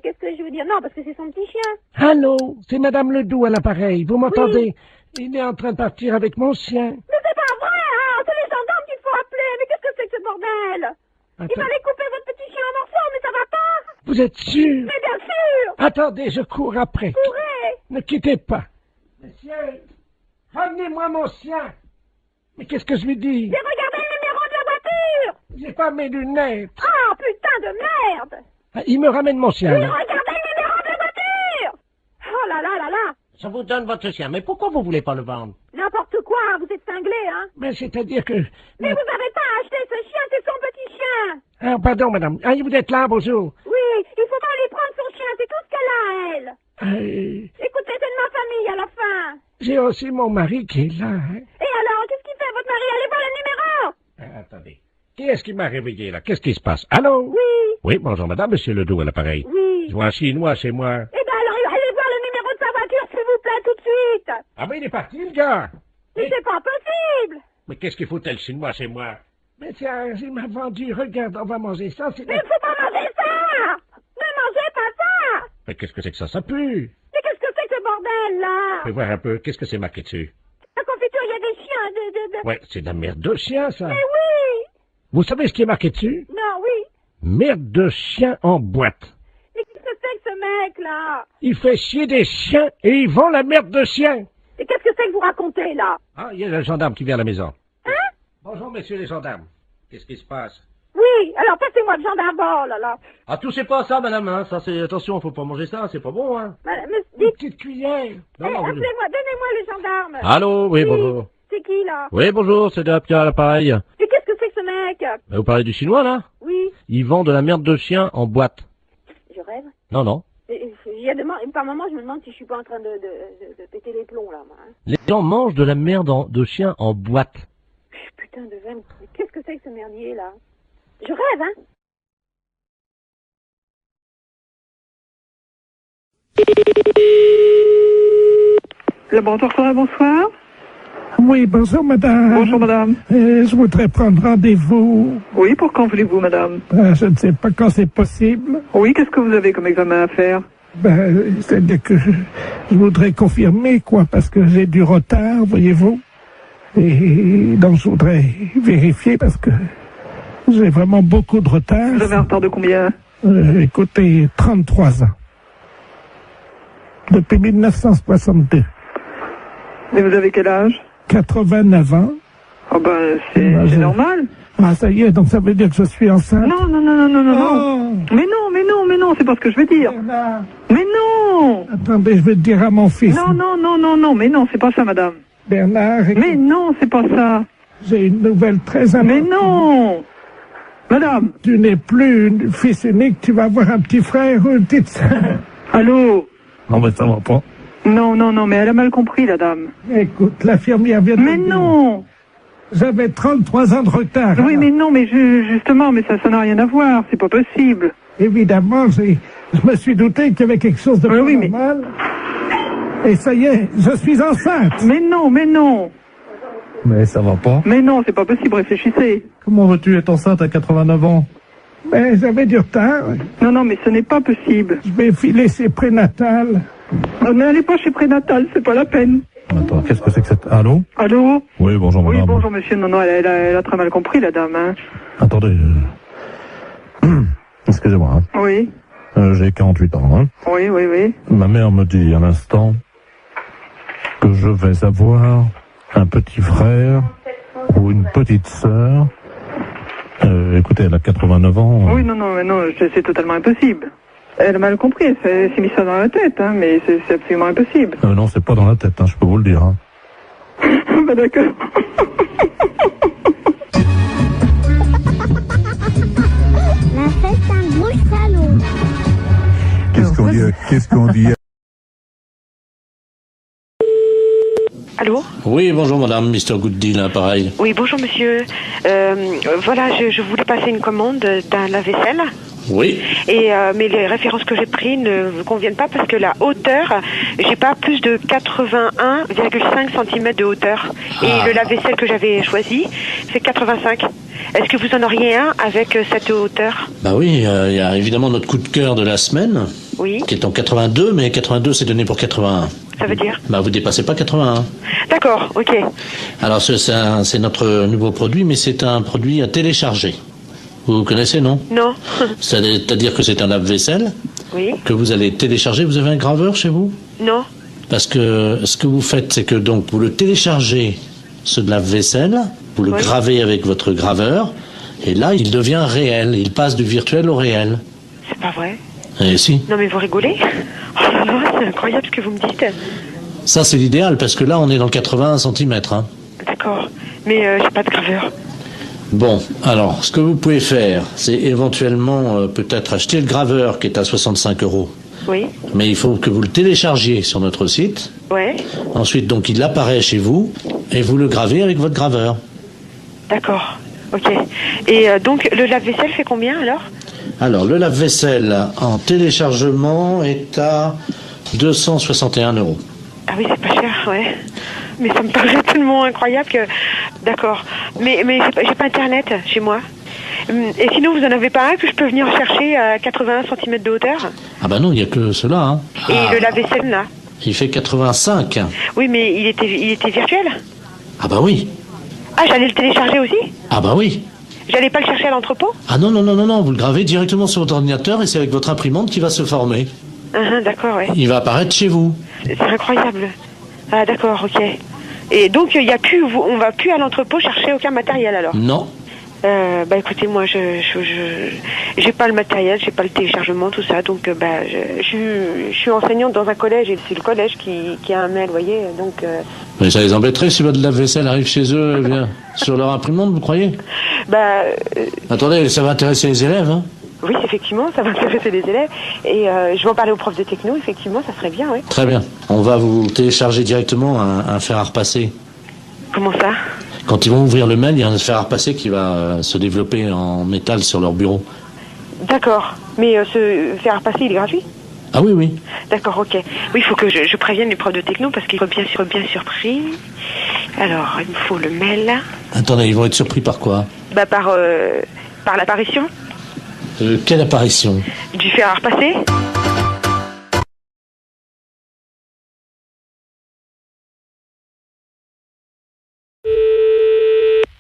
Qu'est-ce que je veux dire? Non, parce que c'est son petit chien.
Allô, c'est Madame Ledoux à l'appareil, vous m'entendez? Il est en train de partir avec mon chien.
Mais c'est pas vrai, hein! C'est les gendarmes qu'il faut appeler. Mais qu'est-ce que c'est que ce bordel? Il fallait couper votre petit chien en morceaux, mais ça va pas!
Vous êtes sûr?
Mais bien sûr!
Attendez, je cours après.
Courez!
Ne quittez pas. Monsieur, ramenez-moi mon chien. Mais qu'est-ce que je lui dis?
Mais regardez le numéro de la voiture!
J'ai pas mes lunettes.
Ah, putain de merde!
Ah, il me ramène mon chien.
Mais
là.
regardez le numéro de la voiture! Oh là là là là!
Je vous donne votre chien, mais pourquoi vous voulez pas le vendre?
N'importe quoi, vous êtes cinglé, hein?
Mais c'est-à-dire que...
Mais vous avez pas acheté ce chien, c'est son petit chien!
Ah, pardon, madame. Ah, vous êtes là, bonjour.
Oui, il faut pas lui prendre son chien, c'est tout ce qu'elle a, elle! Écoutez, c'est de ma famille à la fin!
J'ai aussi mon mari qui est là. Hein.
Et alors, qu'est-ce qu'il fait, votre mari? Allez voir le numéro!
Attendez. Qui est-ce qui m'a réveillé, là? Qu'est-ce qui se passe? Allô?
Oui.
Oui, bonjour, madame, monsieur Ledoux à l'appareil.
Oui.
Je vois un Chinois chez moi.
Eh ben alors, allez voir le numéro de sa voiture, s'il vous plaît, tout de suite!
Ah ben, il est parti, le gars!
Mais c'est pas possible!
Mais qu'est-ce qu'il foutait, le Chinois chez moi? Mais tiens, il m'a vendu, regarde, on va manger ça, c'est...
Mais faut pas manger ça! Ne mangez pas ça!
Mais qu'est-ce que c'est que ça pue!
Mais qu'est-ce que c'est que ce bordel, là?
Fais voir un peu, qu'est-ce que c'est marqué dessus?
La confiture, il y a des chiens,
Ouais, c'est de la merde de chien, ça!
Mais oui!
Vous savez ce qui est marqué dessus?
Non, oui!
Merde de chien en boîte!
Mais qu'est-ce que c'est que ce mec-là?
Il fait chier des chiens et il vend la merde de chien!
Et qu'est-ce que c'est que vous racontez, là?
Ah, il y a le gendarme qui vient à la maison.
Hein?
Bonjour, messieurs les gendarmes. Qu'est-ce qui se passe?
Oui, alors passez-moi le gendarme, oh là là.
Ah, touchez pas à ça, madame, hein. Ça, c'est, attention, faut pas manger ça, c'est pas bon, hein.
Mais
Une petite cuillère.
Non, non,
appelez-moi, donnez-moi le gendarme.
Allô, oui, bonjour.
C'est qui, là?
Oui, bonjour, c'est de la Pia à l'appareil.
Et qu'est-ce que c'est que ce mec?
Vous parlez du chinois, là?
Oui.
Il vend de la merde de chien en boîte.
Je rêve.
Non, non.
Il y a par moment, je me demande si je suis pas en train de péter les plombs, là, moi. Hein.
Les gens mangent de la merde de chien en boîte.
Putain de veine. Mais qu'est-ce que c'est que ce merdier, là? Je rêve, hein?
Laboratoire Forêt, bonsoir.
Oui, bonjour, madame.
Bonjour, madame.
Je voudrais prendre rendez-vous.
Oui, pour quand voulez-vous, madame?
Je ne sais pas quand c'est possible.
Oui, qu'est-ce que vous avez comme examen à faire?
C'est-à-dire que je voudrais confirmer, quoi, parce que j'ai du retard, voyez-vous. Et donc, je voudrais vérifier parce que j'ai vraiment beaucoup de retard.
Vous avez un retard de combien?
Écoutez, 33 ans. Depuis 1962.
Et vous avez quel âge?
89 ans.
Ah ben, c'est normal.
Ah, ça y est, donc ça veut dire que je suis enceinte?
Non. Mais non, c'est pas ce que je veux dire. Mais non!
Attendez, je vais le dire à mon fils.
Non, mais non, c'est pas ça, madame.
Bernard...
Mais non, c'est pas ça.
J'ai une nouvelle très importante.
Mais non. Madame.
Tu n'es plus fils unique, tu vas avoir un petit frère ou une petite sœur.
Allô.
Non, mais ça va pas.
Non, mais elle a mal compris, la dame.
Écoute, l'infirmière vient de...
Mais non.
J'avais 33 ans de retard.
Oui, mais non, mais justement, mais ça n'a rien à voir, c'est pas possible.
Évidemment, je me suis douté qu'il y avait quelque chose de normal. Et ça y est, je suis enceinte.
Mais non.
Mais ça va pas.
Mais non, c'est pas possible, réfléchissez.
Comment veux-tu être enceinte à 89 ans? Mais j'avais du retard.
Non, mais ce n'est pas possible.
Je vais filer chez Prénatal.
N'allez pas chez Prénatal, c'est pas la peine.
Attends, qu'est-ce que c'est que cette... Allô?
Allô?
Oui, bonjour madame.
Oui, bonjour monsieur. Non, elle a très mal compris, la dame. Hein.
Attendez. Excusez-moi. Hein.
Oui.
J'ai 48 ans. Hein.
Oui.
Ma mère me dit à l'instant que je vais avoir un petit frère ou une petite sœur. Écoutez, elle a 89 ans.
Oui, non, c'est totalement impossible. Elle a mal compris, elle s'est mis ça dans la tête, hein, mais c'est absolument impossible.
Non, c'est pas dans la tête, hein, je peux vous le dire. Hein.
Bah d'accord.
La fête un gros salaud.
Qu'est-ce qu'on dit
Allô?
Oui, bonjour madame, Mr. Good Deal, hein, pareil.
Oui, bonjour monsieur. Voilà, je voulais passer une commande d'un lave-vaisselle.
Oui.
Mais les références que j'ai prises ne me conviennent pas parce que la hauteur, j'ai pas plus de 81,5 cm de hauteur. Et le lave-vaisselle que j'avais choisi fait 85. Est-ce que vous en auriez un avec cette hauteur?
Bah oui, il y a évidemment notre coup de cœur de la semaine.
Oui.
Qui est en 82, mais 82 c'est donné pour 81.
Ça veut dire?
Bah vous dépassez pas 81.
D'accord, ok.
Alors c'est notre nouveau produit, mais c'est un produit à télécharger. Vous connaissez, non?
Non.
C'est-à-dire que c'est un lave-vaisselle.
Oui.
Que vous allez télécharger. Vous avez un graveur chez vous?
Non.
Parce que ce que vous faites, c'est que donc vous le téléchargez, ce lave-vaisselle, vous le gravez avec votre graveur, et là il devient réel. Il passe du virtuel au réel.
C'est pas vrai?
Eh si.
Non mais vous rigolez? Oh là là, c'est incroyable ce que vous me dites.
Ça c'est l'idéal, parce que là on est dans 81 cm. Hein.
D'accord. Mais j'ai pas de graveur.
Bon, alors, ce que vous pouvez faire, c'est éventuellement peut-être acheter le graveur qui est à 65 €.
Oui.
Mais il faut que vous le téléchargiez sur notre site.
Ouais.
Ensuite, donc, il apparaît chez vous et vous le gravez avec votre graveur.
D'accord. Ok. Et donc, le lave-vaisselle fait combien alors?
Alors, le lave-vaisselle en téléchargement est à 261 €.
Ah oui, c'est pas cher, ouais. Mais ça me paraît tellement incroyable que... D'accord. Mais j'ai pas Internet chez moi. Et sinon, vous en avez pas un que je peux venir chercher à 81 cm de hauteur?
Ah bah non, il n'y a que cela. Hein.
Et le lave-vaisselle, là?
Il fait 85.
Oui, mais il était virtuel?
Ah bah oui.
Ah, j'allais le télécharger aussi?
Ah bah oui.
J'allais pas le chercher à l'entrepôt?
Ah non, vous le gravez directement sur votre ordinateur et c'est avec votre imprimante qui va se former.
D'accord, ouais.
Il va apparaître chez vous.
C'est incroyable. Ah d'accord, ok. Et donc on va plus à l'entrepôt chercher aucun matériel alors?
Non.
Bah écoutez, moi j'ai pas le matériel, j'ai pas le téléchargement, tout ça, donc je suis enseignante dans un collège et c'est le collège qui a un mail, vous voyez, donc...
Mais ça les embêterait si votre lave-vaisselle arrive chez eux et vient sur leur imprimante, vous croyez?
Bah...
Attendez, ça va intéresser les élèves, hein?
Oui, effectivement, ça va intéresser les élèves. Et je vais en parler aux profs de techno, effectivement, ça serait bien, oui.
Très bien. On va vous télécharger directement un fer à repasser.
Comment ça?
Quand ils vont ouvrir le mail, il y a un fer à repasser qui va se développer en métal sur leur bureau.
D'accord. Mais ce fer à repasser, il est gratuit?
Ah oui, oui.
D'accord, ok. Oui, il faut que je prévienne les profs de techno parce qu'ils seront bien surpris. Alors, il me faut le mail.
Attendez, ils vont être surpris par quoi?
Bah, par l'apparition.
Quelle apparition?
Du fer à repasser.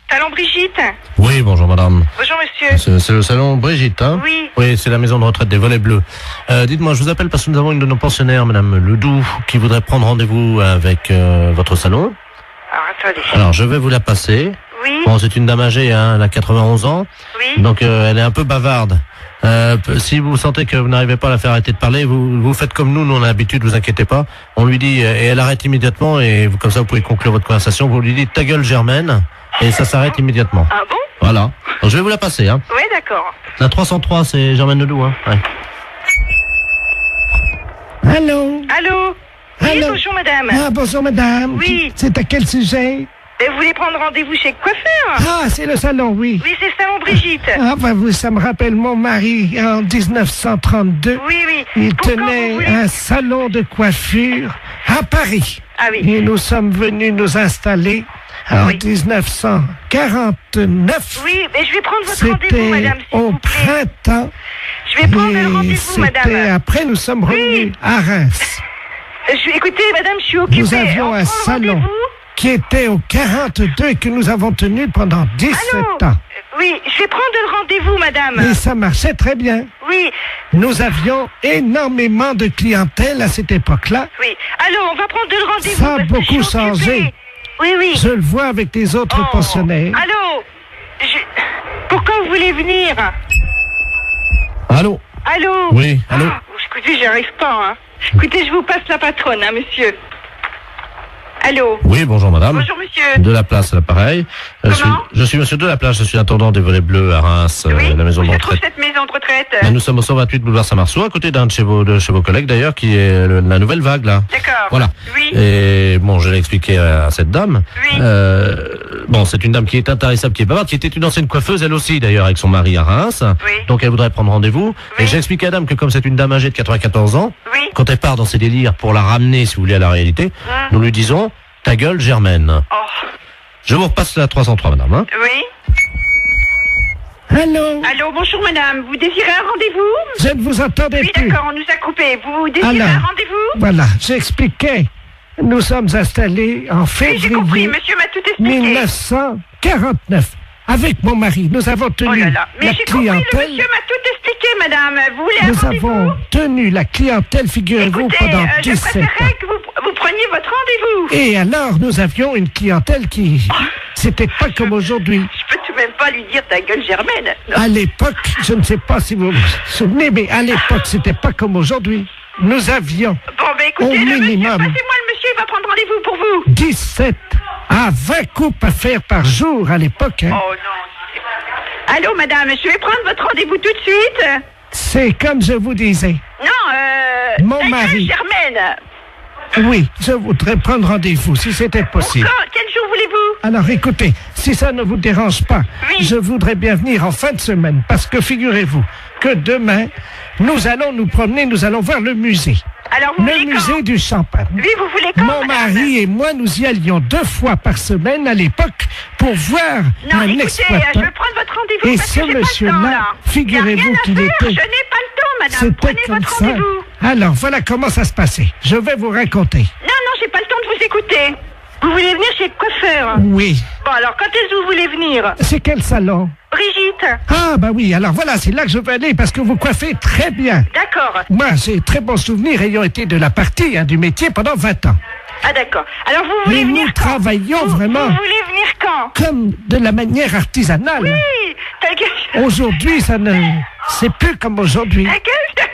Salon Brigitte.
Oui, bonjour madame.
Bonjour monsieur.
C'est le salon Brigitte, hein?
Oui.
Oui, c'est la maison de retraite des Volets Bleus. Dites-moi, je vous appelle parce que nous avons une de nos pensionnaires, madame Ledoux, qui voudrait prendre rendez-vous avec votre salon.
Alors attendez.
Alors, je vais vous la passer.
Oui.
Bon, c'est une dame âgée, hein, elle a 91 ans.
Oui.
Donc, elle est un peu bavarde. Si vous sentez que vous n'arrivez pas à la faire arrêter de parler, vous faites comme nous on a l'habitude, vous inquiétez pas. On lui dit, et elle arrête immédiatement, et comme ça vous pouvez conclure votre conversation, vous lui dites ta gueule Germaine, et ça s'arrête immédiatement.
Ah bon?
Voilà. Donc, je vais vous la passer, hein.
Oui, d'accord.
La 303, c'est Germaine Ledoux, hein. Ouais.
Allô?
Allô? Oui, bonjour madame.
Ah, bonjour madame.
Oui.
C'est à quel sujet?
Vous voulez prendre rendez-vous chez le coiffeur?
Ah, c'est le salon, oui.
Oui, c'est le salon Brigitte.
Ah, bah, ça me rappelle mon mari en 1932.
Oui, oui.
Il tenait un salon de coiffure à Paris.
Ah oui.
Et nous sommes venus nous installer en 1949.
Oui, mais je vais prendre votre rendez-vous, madame, s'il
au
vous plaît.
printemps.
Je vais prendre le rendez-vous, madame.
Après, nous sommes revenus à Reims.
Écoutez, madame, je suis occupée.
Nous avions un salon qui était au 42 et que nous avons tenu pendant 17 ans.
Oui, je vais prendre le rendez-vous, madame.
Et ça marchait très bien.
Oui.
Nous avions énormément de clientèle à cette époque-là.
Oui. Allô, on va prendre le rendez-vous.
Ça a beaucoup changé.
Oui, oui.
Je le vois avec les autres pensionnaires.
Allô? Pourquoi vous voulez venir?
Allô?
Allô?
Oui, allô?
Écoutez, j'y arrive pas, hein. Écoutez, je vous passe la patronne, hein, monsieur. Allô?
Oui, bonjour madame.
Bonjour monsieur.
De la place à l'appareil. Je suis monsieur de la place, je suis intendant des volets bleus à Reims, la maison de
Je trouve
retraite.
cette maison de retraite.
Nous sommes au 128 boulevard Saint-Marceau, à côté d'un de chez vos collègues d'ailleurs, qui est la nouvelle vague là.
D'accord.
Voilà.
Oui.
Et bon, je l'ai expliqué à cette dame.
Oui.
Bon, c'est une dame qui est intarissable, qui est bavarde, qui était une ancienne coiffeuse, elle aussi d'ailleurs, avec son mari à Reims.
Oui.
Donc elle voudrait prendre rendez-vous. Et j'ai expliqué à la dame que comme c'est une dame âgée de 94 ans, quand elle part dans ses délires pour la ramener, si vous voulez, à la réalité, nous lui disons ta gueule Germaine. Je vous repasse la 303, madame. Hein.
Oui.
Allô?
Allô, bonjour madame. Vous désirez un rendez-vous?
Je ne vous entendais plus.
Oui, d'accord, on nous a coupé. Vous désirez un rendez-vous?
Voilà, j'expliquais. Nous sommes installés en février
j'ai compris, monsieur m'a tout expliqué.
1949. Avec mon mari, nous avons tenu
Mais
la
j'ai compris, le
clientèle.
monsieur m'a tout expliqué, madame. Vous voulez un
Nous
rendez-vous?
avons tenu la clientèle, figurez-vous, pendant
je
17 ans.
préférerais que vous preniez votre rendez-vous.
Et alors, nous avions une clientèle qui... C'était pas comme aujourd'hui.
Je peux tout de même pas lui dire ta gueule Germaine. Non.
À l'époque, je ne sais pas si vous vous souvenez, mais à l'époque, c'était pas comme aujourd'hui. Nous avions
Bon, ben écoutez,
au
le monsieur,
minimum
passez-moi le monsieur, il va prendre rendez-vous pour vous.
17 à 20 coupes à faire par jour à l'époque. Hein.
Oh non. Allô, madame, je vais prendre votre rendez-vous tout de suite.
C'est comme je vous disais.
Non,
Mon
ta gueule
mari.
Germaine.
Oui, je voudrais prendre rendez-vous, si c'était possible.
Quand? Quel jour voulez-vous?
Alors écoutez, si ça ne vous dérange pas, je voudrais bien venir en fin de semaine, parce que figurez-vous que demain, nous allons nous promener, nous allons voir le musée.
Alors vous voulez
Le musée du champagne.
Oui, vous voulez quand?
Mon mari et moi, nous y allions 2 fois par semaine à l'époque pour voir
Non,
un
écoutez,
exploitant.
je vais prendre votre rendez-vous
Et
parce
ce
que j'ai pas le temps,
monsieur-là,
là.
figurez-vous
Y a rien à
qu'il
faire,
était...
Je n'ai pas le temps, madame.
C'était
Prenez
comme
votre
ça.
rendez-vous.
Alors, voilà comment ça se passait. Je vais vous raconter.
Non, j'ai pas le temps de vous écouter. Vous voulez venir chez le coiffeur?
Oui.
Bon, alors, quand est-ce que vous voulez venir?
C'est quel salon?
Brigitte.
Ah, bah oui, alors voilà, c'est là que je veux aller parce que vous coiffez très bien.
D'accord.
Moi, j'ai très bons souvenirs ayant été de la partie du métier pendant 20 ans.
Ah, d'accord. Alors, vous voulez
Et
venir
nous
quand?
travaillons vraiment
Vous voulez venir quand?
comme de la manière artisanale.
Oui, ta gueule.
Aujourd'hui, ça ne... C'est plus comme aujourd'hui.
Ta gueule.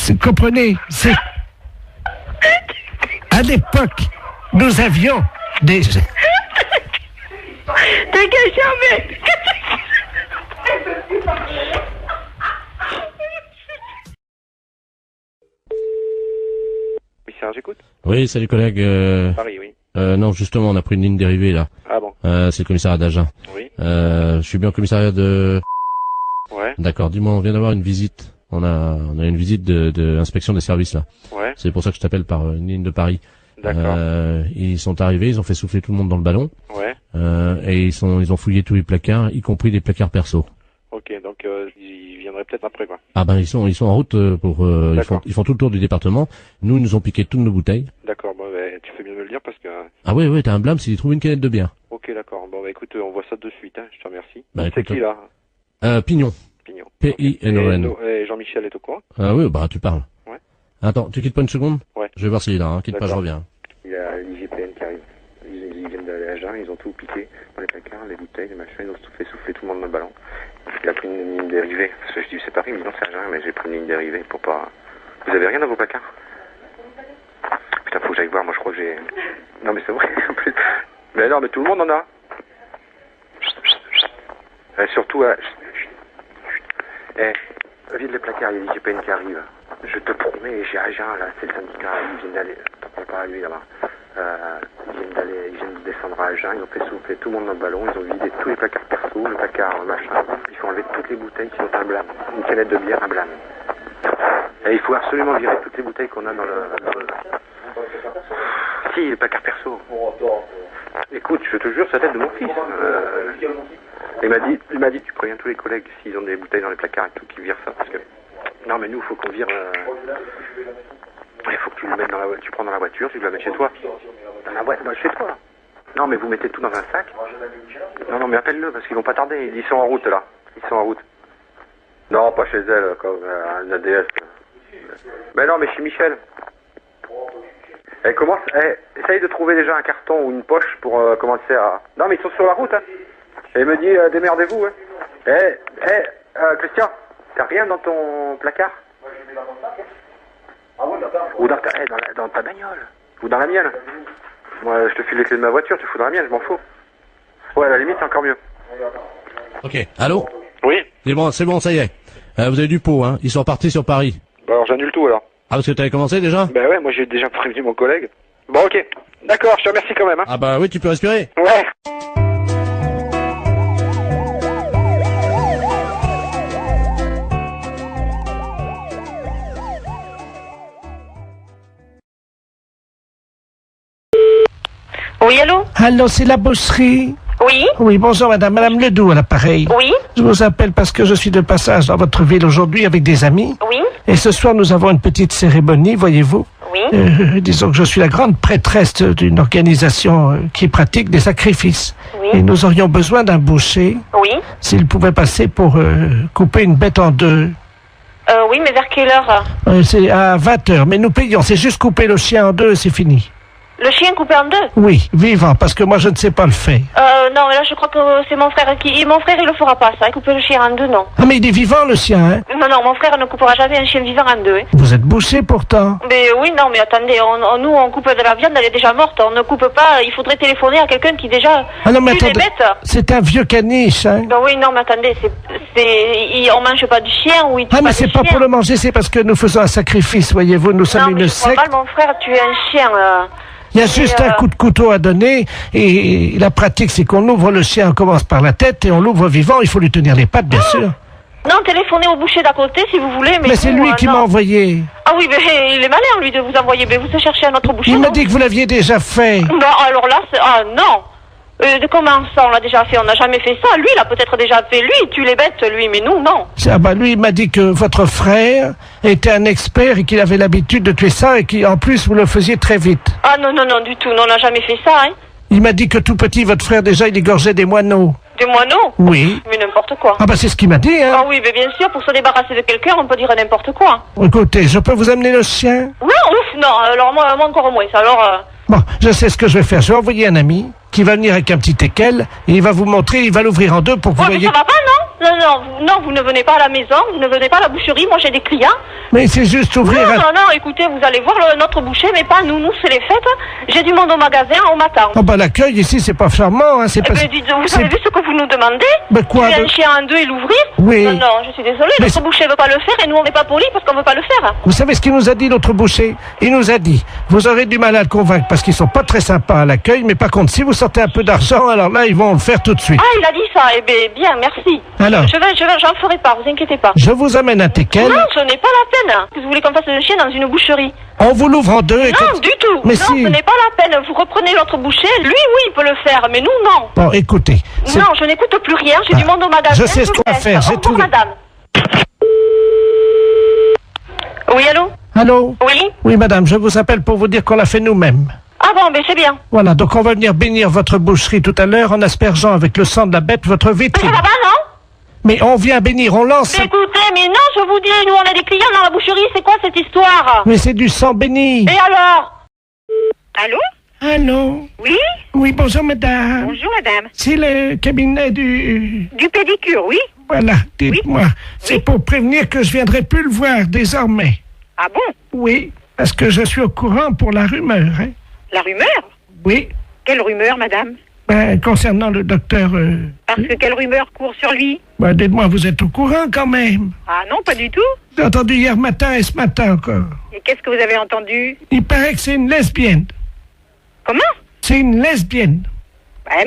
Vous comprenez? C'est... À l'époque, nous avions des...
Ta gueule, Germaine.
Oui, Serge, j'écoute.
Oui, salut collègue.
Paris, oui.
Non, justement, on a pris une ligne dérivée là.
Ah bon.
C'est le commissariat d'Agen.
Oui.
Je suis bien au commissariat de...
Ouais.
D'accord, dis-moi, on vient d'avoir une visite. On a une visite de inspection des services là.
Ouais.
C'est pour ça que je t'appelle par une ligne de Paris.
D'accord.
Ils sont arrivés, ils ont fait souffler tout le monde dans le ballon.
Ouais.
Et ils ont fouillé tous les placards, y compris les placards perso.
Ok, donc ils viendraient peut-être après, quoi.
Ah ben ils sont en route pour ils font tout le tour du département. Nous ils nous ont piqué toutes nos bouteilles.
D'accord, bon, bah, tu fais bien de me le dire parce que...
Ah ouais, t'as un blâme s'ils trouvent une canette de bière.
Ok, d'accord. Bon, bah écoute, on voit ça de suite, hein. Je te remercie.
Bah,
c'est
écoute,
qui, là?
Pignon.
Pignon.
P-I-N-O-N.
Et Jean-Michel est au courant?
Ah oui, bah tu parles.
Ouais.
Attends, tu quittes pas une seconde?
Ouais.
Je vais voir s'il est là, hein. Quitte pas, je
D'accord.
reviens.
Il y a l'IGPN qui arrive.
Ils viennent d'aller à Jeun, ils ont tout piqué dans les placards, les bouteilles, les machins, ils ont tout fait souffler tout le monde dans le ballon. Il a pris une ligne dérivée. Parce que je dis c'est Paris, mais non c'est à Jeun, mais j'ai pris une ligne dérivée pour pas... Vous avez rien dans vos placards? Putain, faut que j'aille voir, moi je crois que j'ai... Non mais c'est vrai, en plus. Mais non, mais tout le monde en a. Et surtout, vide les placards, il y a l'IGPN qui arrive. Je te promets, j'ai à Jeun, là, c'est le syndicat, ils viennent d'aller... T'en parles pas à lui, là-bas. Ils viennent de descendre à Jeun, ils ont fait souffler tout le monde dans le ballon, ils ont vidé tous les placards perso, le placard machin, il faut enlever toutes les bouteilles qui sont un blâme, une canette de bière, un blâme. Et il faut absolument virer toutes les bouteilles qu'on a dans le... Si, le placard perso. Écoute, je te jure, c'est la tête de mon fils. Il m'a dit, tu préviens tous les collègues s'ils ont des bouteilles dans les placards et tout, qu'ils virent ça, parce que... Non mais nous, il faut qu'on vire... Il faut que tu le mettes dans la voiture, tu prends dans la voiture, tu le mets chez toi. Dans la boîte, chez toi. Non mais vous mettez tout dans un sac. Non mais appelle-le parce qu'ils vont pas tarder, ils sont en route là. Ils sont en route. Non, pas chez elle, comme un ADS. Mais non, mais chez Michel. Elle commence, essaye de trouver déjà un carton ou une poche pour commencer à... Non mais ils sont sur la route, hein. Et elle me dit, démerdez-vous, hein. Christian, t'as rien dans ton placard? Ou dans ta bagnole. Ou dans la mienne. Moi, je te file les clés de ma voiture, tu fous dans la mienne, je m'en fous. Ouais, à la limite, c'est encore mieux.
Ok, allô?
Oui.
C'est bon, ça y est. Vous avez du pot, hein. Ils sont partis sur Paris.
Bah alors j'annule tout, alors.
Ah, parce que t'avais commencé déjà?
Bah ouais, moi j'ai déjà prévenu mon collègue. Bon, ok. D'accord, je te remercie quand même, hein.
Ah bah oui, tu peux respirer.
Ouais.
Oui, allô?
Allô, c'est la boucherie?
Oui.
Oui, bonjour madame. Madame Ledoux à l'appareil.
Oui.
Je vous appelle parce que je suis de passage dans votre ville aujourd'hui avec des amis.
Oui.
Et ce soir, nous avons une petite cérémonie, voyez-vous.
Oui.
Disons que je suis la grande prêtresse d'une organisation qui pratique des sacrifices.
Oui.
Et nous aurions besoin d'un boucher.
Oui.
S'il pouvait passer pour couper une bête en deux.
Oui, mais vers quelle heure?
C'est à 20h, mais nous payons. C'est juste couper le chien en deux et c'est fini.
Le chien coupé en deux?
Oui, vivant, parce que moi je ne sais pas le faire.
Non, mais là je crois que c'est mon frère qui... Mon frère il le fera pas, ça, couper le chien en deux, non.
Ah mais il est vivant le chien, hein?
Non, mon frère ne coupera jamais un chien vivant en deux, hein.
Vous êtes bouché pourtant.
Mais oui, non, mais attendez, nous on coupe de la viande, elle est déjà morte, on ne coupe pas, il faudrait téléphoner à quelqu'un qui déjà tue les bêtes.
C'est un vieux caniche, hein?
Ben oui, non, mais attendez, on mange pas du chien ou il tue
Ah mais
pas
c'est
du
pas
chien.
pour le manger, c'est parce que nous faisons un sacrifice, voyez-vous, nous sommes une secte.
Mal, mon frère tuer un chien.
Il y a juste un coup de couteau à donner et la pratique c'est qu'on ouvre le chien, on commence par la tête et on l'ouvre vivant, il faut lui tenir les pattes bien sûr.
Non, téléphonez au boucher d'à côté si vous voulez.
Mais c'est lui qui m'a envoyé.
Ah oui, mais il est malin lui de vous envoyer, mais vous cherchez un autre boucher.
Il m'a dit que vous l'aviez déjà fait.
Non, alors là, non. Comment ça, on l'a déjà fait? On n'a jamais fait ça. Lui, il a peut-être déjà fait. Lui, il tue les bêtes, lui, mais nous, non.
Ah bah lui, il m'a dit que votre frère était un expert et qu'il avait l'habitude de tuer ça et qu'en plus, vous le faisiez très vite.
Ah non, du tout. Non, on n'a jamais fait ça, hein.
Il m'a dit que tout petit, votre frère, déjà, il égorgeait des moineaux.
Des moineaux?
Oui.
Mais n'importe quoi.
Ah bah c'est ce qu'il m'a dit, hein.
Ah oui, mais bien sûr, pour se débarrasser de quelqu'un, on peut dire n'importe quoi.
Écoutez, je peux vous amener le chien?
Non, ouf, non, alors moi encore moins, ça, alors...
Bon, je sais ce que je vais faire. Je vais envoyer un ami qui va venir avec un petit équel et il va vous montrer, il va l'ouvrir en deux pour que vous voyez...
Mais ça va pas, non? Non, vous ne venez pas à la maison, vous ne venez pas à la boucherie, moi j'ai des clients.
Mais c'est juste ouvrir
Non, écoutez, vous allez voir notre boucher, mais pas nous, c'est les fêtes. J'ai du monde au magasin, on m'attend.
Oh bah l'accueil ici, c'est pas charmant, hein, c'est pas...
vous avez vu ce que vous nous demandez?
Mais quoi?
Tuer un chien en deux et l'ouvrir?
Oui.
Non, je suis désolée, notre boucher veut pas le faire et nous on n'est pas polis parce qu'on veut pas le faire.
Vous savez ce qu'il nous a dit, notre boucher? Il nous a dit, vous aurez du mal à le convaincre parce qu'ils sont pas très sympas à l'accueil, mais par contre, si vous sortez un peu d'argent, alors là, ils vont le faire tout de suite.
Ah, il a dit ça, eh bien, merci.
Alors?
J'en ferai pas, vous inquiétez pas.
Je vous amène un teckel.
Non, ce n'est pas la peine. Vous voulez qu'on fasse le chien dans une boucherie?
On vous l'ouvre en deux et...
Non, du tout.
Mais
non,
si.
Ce n'est pas la peine. Vous reprenez l'autre boucher. Lui, oui, il peut le faire, mais nous, non.
Bon, écoutez.
Non, je n'écoute plus rien. J'ai du monde au magasin.
Je sais ce qu'on va faire. J'ai trouvé.
Madame. Oui, allô?
Allô?
Oui?
Oui, madame, je vous appelle pour vous dire qu'on l'a fait nous-mêmes.
Ah bon, mais c'est bien.
Voilà, donc on va venir bénir votre boucherie tout à l'heure en aspergeant avec le sang de la bête votre vitrine.
Mais ça va pas, non?
Mais on vient bénir, on lance...
Mais écoutez, mais non, je vous dis, nous on a des clients dans la boucherie, c'est quoi cette histoire?
Mais c'est du sang béni.
Et alors? Allô?
Allô?
Oui?
Oui, bonjour madame.
Bonjour madame.
C'est le cabinet du...
Du pédicure, oui.
Voilà, dites-moi. C'est pour prévenir que je viendrai plus le voir désormais.
Ah bon?
Oui, parce que je suis au courant pour la rumeur, hein.
La rumeur?
Oui.
Quelle rumeur, madame?
Concernant le docteur...
Parce que quelle rumeur court sur lui?
Dites-moi, vous êtes au courant quand même.
Ah non, pas du tout.
J'ai entendu hier matin et ce matin encore.
Et qu'est-ce que vous avez entendu?
Il paraît que c'est une lesbienne.
Comment?
C'est une lesbienne.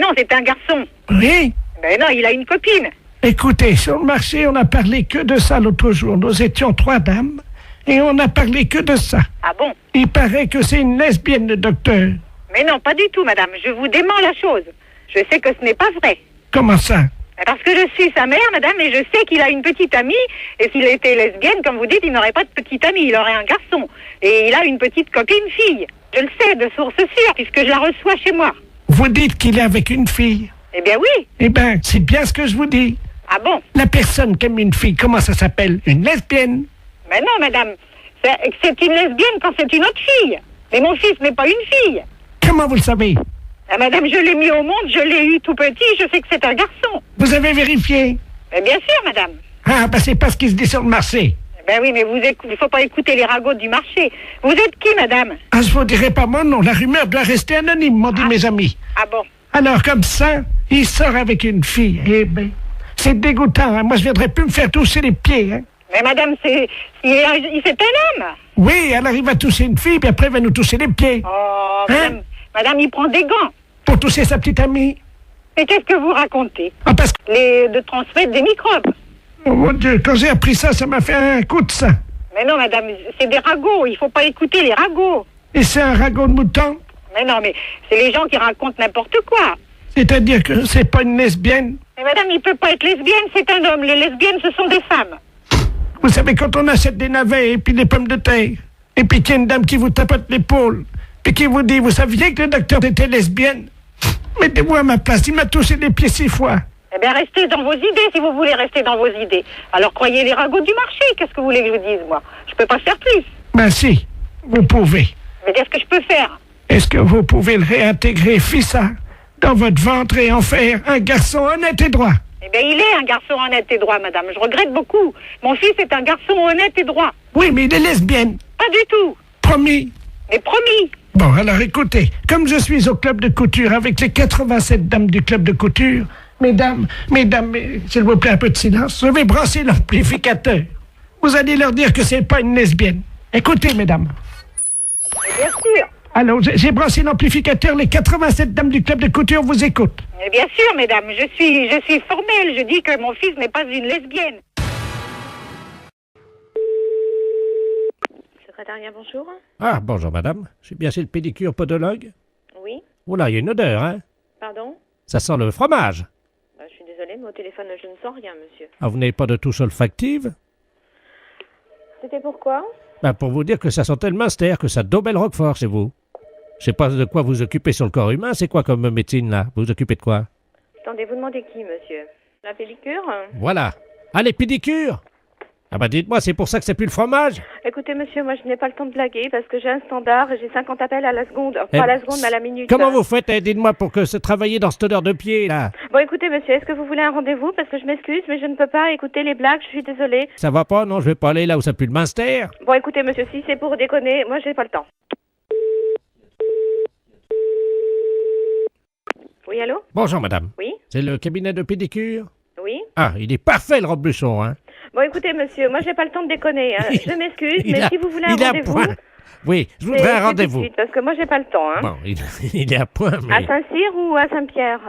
Non, c'est un garçon.
Oui.
Non, il a une copine.
Écoutez, sur le marché, on n'a parlé que de ça l'autre jour. Nous étions 3 dames et on n'a parlé que de ça.
Ah bon?
Il paraît que c'est une lesbienne, le docteur.
Mais non, pas du tout, madame. Je vous dément la chose. Je sais que ce n'est pas vrai.
Comment ça?
Parce que je suis sa mère, madame, et je sais qu'il a une petite amie. Et s'il était lesbienne, comme vous dites, il n'aurait pas de petite amie. Il aurait un garçon. Et il a une petite copine fille. Je le sais de source sûre, puisque je la reçois chez moi.
Vous dites qu'il est avec une fille?
Eh bien oui.
Eh bien, c'est bien ce que je vous dis.
Ah bon?
La personne qui aime une fille, comment ça s'appelle? Une lesbienne?
Mais non, madame. C'est une lesbienne quand c'est une autre fille. Mais mon fils n'est pas une fille.
Comment vous le savez?
Madame, je l'ai mis au monde, je l'ai eu tout petit, je sais que c'est un garçon.
Vous avez vérifié?
Mais bien sûr, madame.
Ah, c'est pas ce qui se dit sur le marché.
Oui, mais il faut pas écouter les ragots du marché. Vous êtes qui, madame?
Je vous dirai pas mon nom, la rumeur doit rester anonyme, m'ont dit mes amis.
Ah bon?
Alors, comme ça, il sort avec une fille. Eh ben, c'est dégoûtant, hein. Moi, je viendrai plus me faire toucher les pieds, hein.
Mais madame, c'est un homme.
Oui, elle arrive à toucher une fille, puis après, elle va nous toucher les pieds.
Oh, madame, il prend des gants.
Pour toucher sa petite amie.
Mais qu'est-ce que vous racontez?
Parce que...
De transmettre des microbes.
Oh mon Dieu, quand j'ai appris ça, ça m'a fait un coup de sang.
Mais non, madame, c'est des ragots, il faut pas écouter les ragots.
Et c'est un ragot de mouton?
Mais non, mais c'est les gens qui racontent n'importe quoi.
C'est-à-dire que c'est pas une lesbienne?
Mais madame, il peut pas être lesbienne, c'est un homme. Les lesbiennes, ce sont des femmes.
Vous savez, quand on achète des navets et puis des pommes de terre, et puis qu'il y a une dame qui vous tapote l'épaule, puis qui vous dit, vous saviez que le docteur était lesbienne? Mettez-vous à ma place, il m'a touché les pieds 6 fois.
Eh bien, restez dans vos idées, si vous voulez rester dans vos idées. Alors, croyez les ragots du marché. Qu'est-ce que vous voulez que je vous dise, moi? Je peux pas faire plus.
Ben si, vous pouvez.
Mais qu'est-ce que je peux faire?
Est-ce que vous pouvez le réintégrer, fissa, dans votre ventre et en faire un garçon honnête et droit?
Eh bien, il est un garçon honnête et droit, madame. Je regrette beaucoup. Mon fils est un garçon honnête et droit.
Oui, mais il est lesbienne.
Pas du tout.
Promis.
Mais promis.
Bon, alors écoutez, comme je suis au club de couture avec les 87 dames du club de couture, mesdames, s'il vous plaît, un peu de silence, je vais brasser l'amplificateur. Vous allez leur dire que c'est pas une lesbienne. Écoutez, mesdames.
Mais bien sûr.
Alors, j'ai brassé l'amplificateur, les 87 dames du club de couture vous écoutent.
Mais bien sûr, mesdames, je suis formelle, je dis que mon fils n'est pas une lesbienne. Secrétariat, bonjour.
Ah, bonjour madame. Je suis bien chez le pédicure podologue?
Oui.
Oula, il y a une odeur, hein?
Pardon?
Ça sent le fromage.
Je suis désolée, mais au téléphone, je ne sens rien, monsieur.
Ah, vous n'avez pas de touche olfactive?
C'était pourquoi?
Pour vous dire que ça sent tellement minster que ça daubait le roquefort chez vous. Je sais pas de quoi vous occupez sur le corps humain, c'est quoi comme médecine, là? Vous vous occupez de quoi?
Attendez, vous demandez qui, monsieur? La pédicure?
Voilà. Ah, les pédicures? Ah dites-moi, c'est pour ça que c'est plus le fromage?
Écoutez, monsieur, moi je n'ai pas le temps de blaguer parce que j'ai un standard et j'ai 50 appels à la seconde. Pas à la seconde, mais à la minute.
Comment vous faites, dites-moi, pour que se travailler dans cette odeur de pied, là?
Bon, écoutez, monsieur, est-ce que vous voulez un rendez-vous? Parce que je m'excuse, mais je ne peux pas écouter les blagues, je suis désolée.
Ça va pas? Non, je vais pas aller là où ça pue le minster.
Bon, écoutez, monsieur, si c'est pour déconner, moi j'ai pas le temps. Oui, allô?
Bonjour, madame.
Oui?
C'est le cabinet de pédicure?
Oui?
Ah, il est parfait, le robe-bluchon, hein?
Bon, écoutez, monsieur, moi, j'ai pas le temps de déconner, hein. Je m'excuse, mais si vous voulez un rendez-vous...
Oui, je voudrais un rendez-vous.
Tout de suite, parce que moi, j'ai pas le temps, hein.
Bon, il est à point, mais...
À Saint-Cyr ou à Saint-Pierre?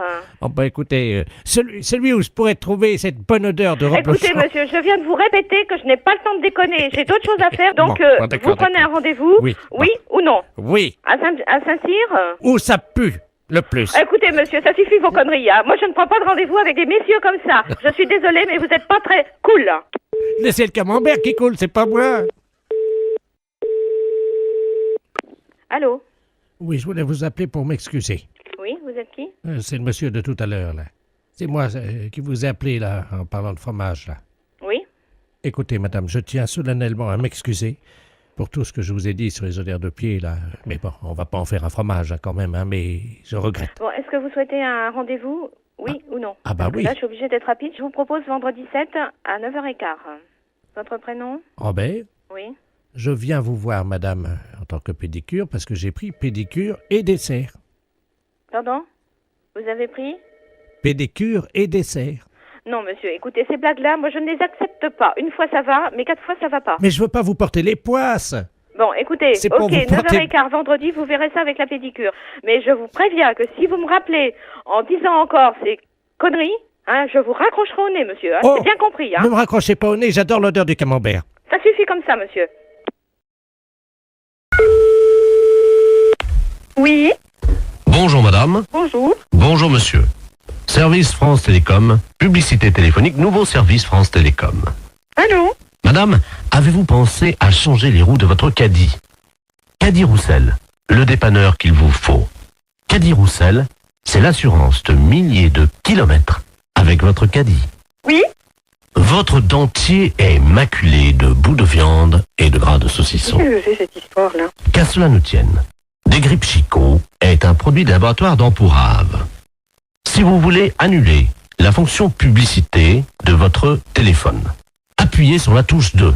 Oh, écoutez, celui où je pourrais trouver cette bonne odeur de robe-bluchon...
Écoutez, monsieur, je viens de vous répéter que je n'ai pas le temps de déconner. J'ai d'autres choses à faire, donc vous prenez un rendez-vous? Oui. Oui ou non?
Oui.
À Saint-Cyr?
Où ça pue le plus?
Écoutez, monsieur, ça suffit vos conneries, hein. Moi, je ne prends pas de rendez-vous avec des messieurs comme ça. Je suis désolée, mais vous n'êtes pas très cool.
Laissez le camembert qui coule, c'est pas moi.
Allô?
Oui, je voulais vous appeler pour m'excuser.
Oui, vous êtes qui?
C'est le monsieur de tout à l'heure, là. C'est moi qui vous ai appelé, là, en parlant de fromage, là.
Oui?
Écoutez, madame, je tiens solennellement à m'excuser
pour tout ce que je vous ai dit sur les odeurs de pied, là. Mais bon, on va pas en faire un fromage, hein, quand même, hein, mais je regrette.
Bon, est-ce que vous souhaitez un rendez-vous? Oui ou non?
Ah bah
Parce que
oui.
là, je suis obligée d'être rapide. Je vous propose vendredi 7 à 9h15. Votre prénom?
Robert,
Oui.
je viens vous voir, madame, en tant que pédicure, parce que j'ai pris pédicure et dessert.
Pardon? Vous avez pris?
Pédicure et dessert.
Non, monsieur, écoutez, ces blagues-là, moi, je ne les accepte pas. Une fois, ça va, mais 4 fois, ça va pas.
Mais je veux pas vous porter les poisses.
Bon, écoutez,
C'est pour
ok,
vous porter-
9h15 vendredi, vous verrez ça avec la pédicure. Mais je vous préviens que si vous me rappelez en disant encore ces conneries, hein, je vous raccrocherai au nez, monsieur. Hein,
Oh,
c'est bien compris, hein.
Ne me raccrochez pas au nez, j'adore l'odeur du camembert.
Ça suffit comme ça, monsieur. Oui.
Bonjour madame.
Bonjour.
Bonjour monsieur. Service France Télécom, publicité téléphonique, nouveau service France Télécom.
Allô?
Madame, avez-vous pensé à changer les roues de votre caddie? Caddie Roussel, le dépanneur qu'il vous faut. Caddie Roussel, c'est l'assurance de milliers de kilomètres avec votre caddie.
Oui.
Votre dentier est maculé de bouts de viande et de gras de saucisson.
Qu'est-ce que c'est cette histoire-là?
Qu'à cela ne tienne, Desgrippes Chicot est un produit des laboratoires d'Ampourave. Si vous voulez annuler la fonction publicité de votre téléphone, appuyez sur la touche 2.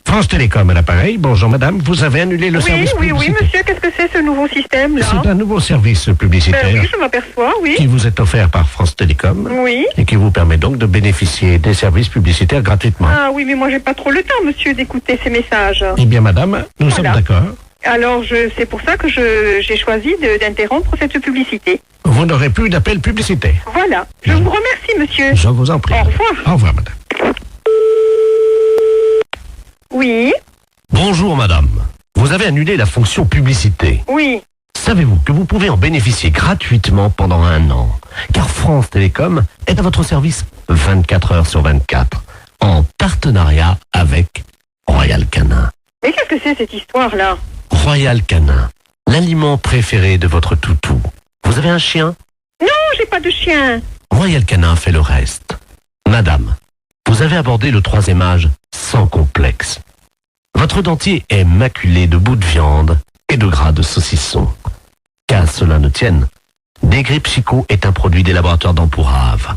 France Télécom à l'appareil. Bonjour madame, vous avez annulé le service
Oui,
publicitaire.
monsieur, qu'est-ce que c'est ce nouveau système-là?
C'est un nouveau service publicitaire
Ben oui, je m'aperçois, oui.
qui vous est offert par France Télécom
Oui.
et qui vous permet donc de bénéficier des services publicitaires gratuitement.
Ah oui, mais moi j'ai pas trop le temps, monsieur, d'écouter ces messages.
Eh bien madame, nous sommes d'accord.
Alors, c'est pour ça que j'ai choisi d'interrompre cette publicité.
Vous n'aurez plus d'appel publicitaire.
Voilà. Je vous remercie, monsieur.
Je vous en prie.
Au revoir.
Au revoir madame.
Oui.
Bonjour madame. Vous avez annulé la fonction publicité.
Oui.
Savez-vous que vous pouvez en bénéficier gratuitement pendant 1 an? Car France Télécom est à votre service 24 heures sur 24, en partenariat avec Royal Canin.
Mais qu'est-ce que c'est cette histoire-là?
Royal Canin, l'aliment préféré de votre toutou. Vous avez un chien?
Non, j'ai pas de chien.
Royal Canin fait le reste. Madame, vous avez abordé le 3e âge sans complexe. Votre dentier est maculé de bouts de viande et de gras de saucisson. Qu'à cela ne tienne, Desgrippes Chicot est un produit des laboratoires d'Ampourave.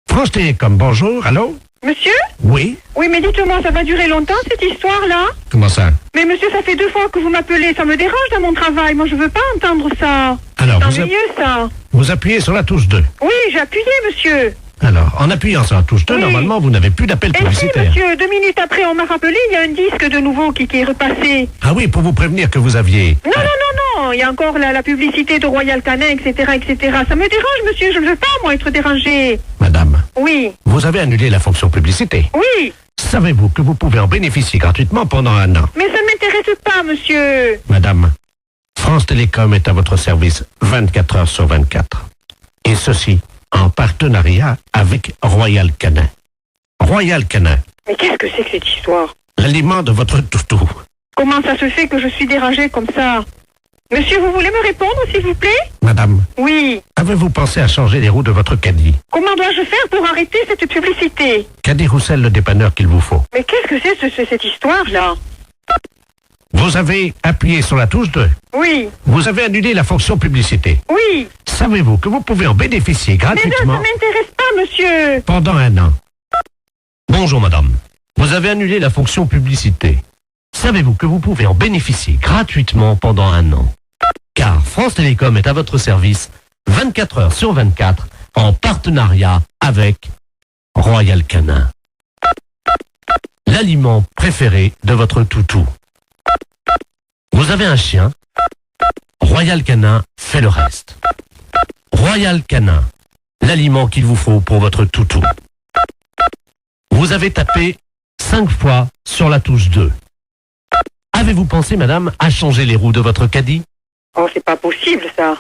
France Télécom, bonjour, allô?
Monsieur?
Oui?
Oui, mais dites-moi, ça va durer longtemps cette histoire-là?
Comment ça?
Mais monsieur, ça fait 2 fois que vous m'appelez, ça me dérange dans mon travail. Moi, je veux pas entendre ça.
Alors,
c'est
vous
ennuyeux, ça.
Vous appuyez sur la touche 2.
Oui, j'ai appuyé, monsieur.
Alors, en appuyant sur la touche 2, normalement, vous n'avez plus d'appel
Et si,
publicitaire.
monsieur, 2 minutes après, on m'a rappelé, il y a un disque de nouveau qui est repassé.
Ah oui, pour vous prévenir que vous aviez...
Non, non, non, non, il y a encore la publicité de Royal Canin, etc., etc. Ça me dérange, monsieur, je ne veux pas, moi, être dérangé.
Madame,
Oui.
vous avez annulé la fonction publicité.
Oui.
Savez-vous que vous pouvez en bénéficier gratuitement pendant 1 an?
Mais ça ne m'intéresse pas, monsieur.
Madame, France Télécom est à votre service 24 heures sur 24. Et ceci en partenariat avec Royal Canin. Royal Canin,
Mais qu'est-ce que c'est que cette histoire?
l'aliment de votre toutou.
Comment ça se fait que je suis dérangée comme ça? Monsieur, vous voulez me répondre, s'il vous plaît?
Madame,
Oui.
avez-vous pensé à changer les roues de votre caddie?
Comment dois-je faire pour arrêter cette publicité?
Caddie Roussel, le dépanneur qu'il vous faut.
Mais qu'est-ce que c'est cette histoire-là?
Vous avez appuyé sur la touche 2.
Oui.
Vous avez annulé la fonction publicité.
Oui.
Savez-vous que vous pouvez en bénéficier
Mais ça
gratuitement
m'intéresse pas, monsieur.
pendant 1 an?
Bonjour madame. Vous avez annulé la fonction publicité. Savez-vous que vous pouvez en bénéficier gratuitement pendant 1 an? Car France Télécom est à votre service 24 heures sur 24 en partenariat avec Royal Canin. L'aliment préféré de votre toutou. Vous avez un chien? Royal Canin fait le reste. Royal Canin, l'aliment qu'il vous faut pour votre toutou. Vous avez tapé 5 fois sur la touche 2. Avez-vous pensé, madame, à changer les roues de votre caddie?
Oh, c'est pas possible, ça.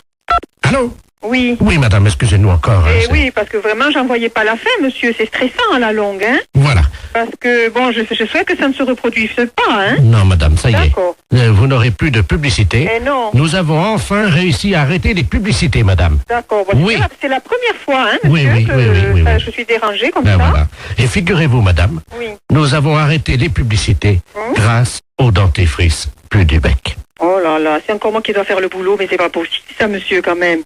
Allô?
Oui.
Oui, madame, excusez-nous encore.
Eh oui, parce que vraiment, j'en voyais pas la fin, monsieur. C'est stressant à la longue, hein.
Voilà.
Parce que, bon, je souhaite que ça ne se reproduise pas, hein.
Non, madame, ça y est.
D'accord.
Vous n'aurez plus de publicité.
Eh non.
Nous avons enfin réussi à arrêter les publicités, madame.
D'accord. Bon,
Oui.
c'est la première fois, hein,
Oui,
monsieur,
oui,
que
oui.
je suis dérangée comme
Ben
ça.
voilà. Et figurez-vous, madame,
Oui.
nous avons arrêté les publicités grâce au dentifrice plus du bec.
Oh là là, c'est encore moi qui dois faire le boulot, mais c'est pas possible, ça, monsieur, quand même.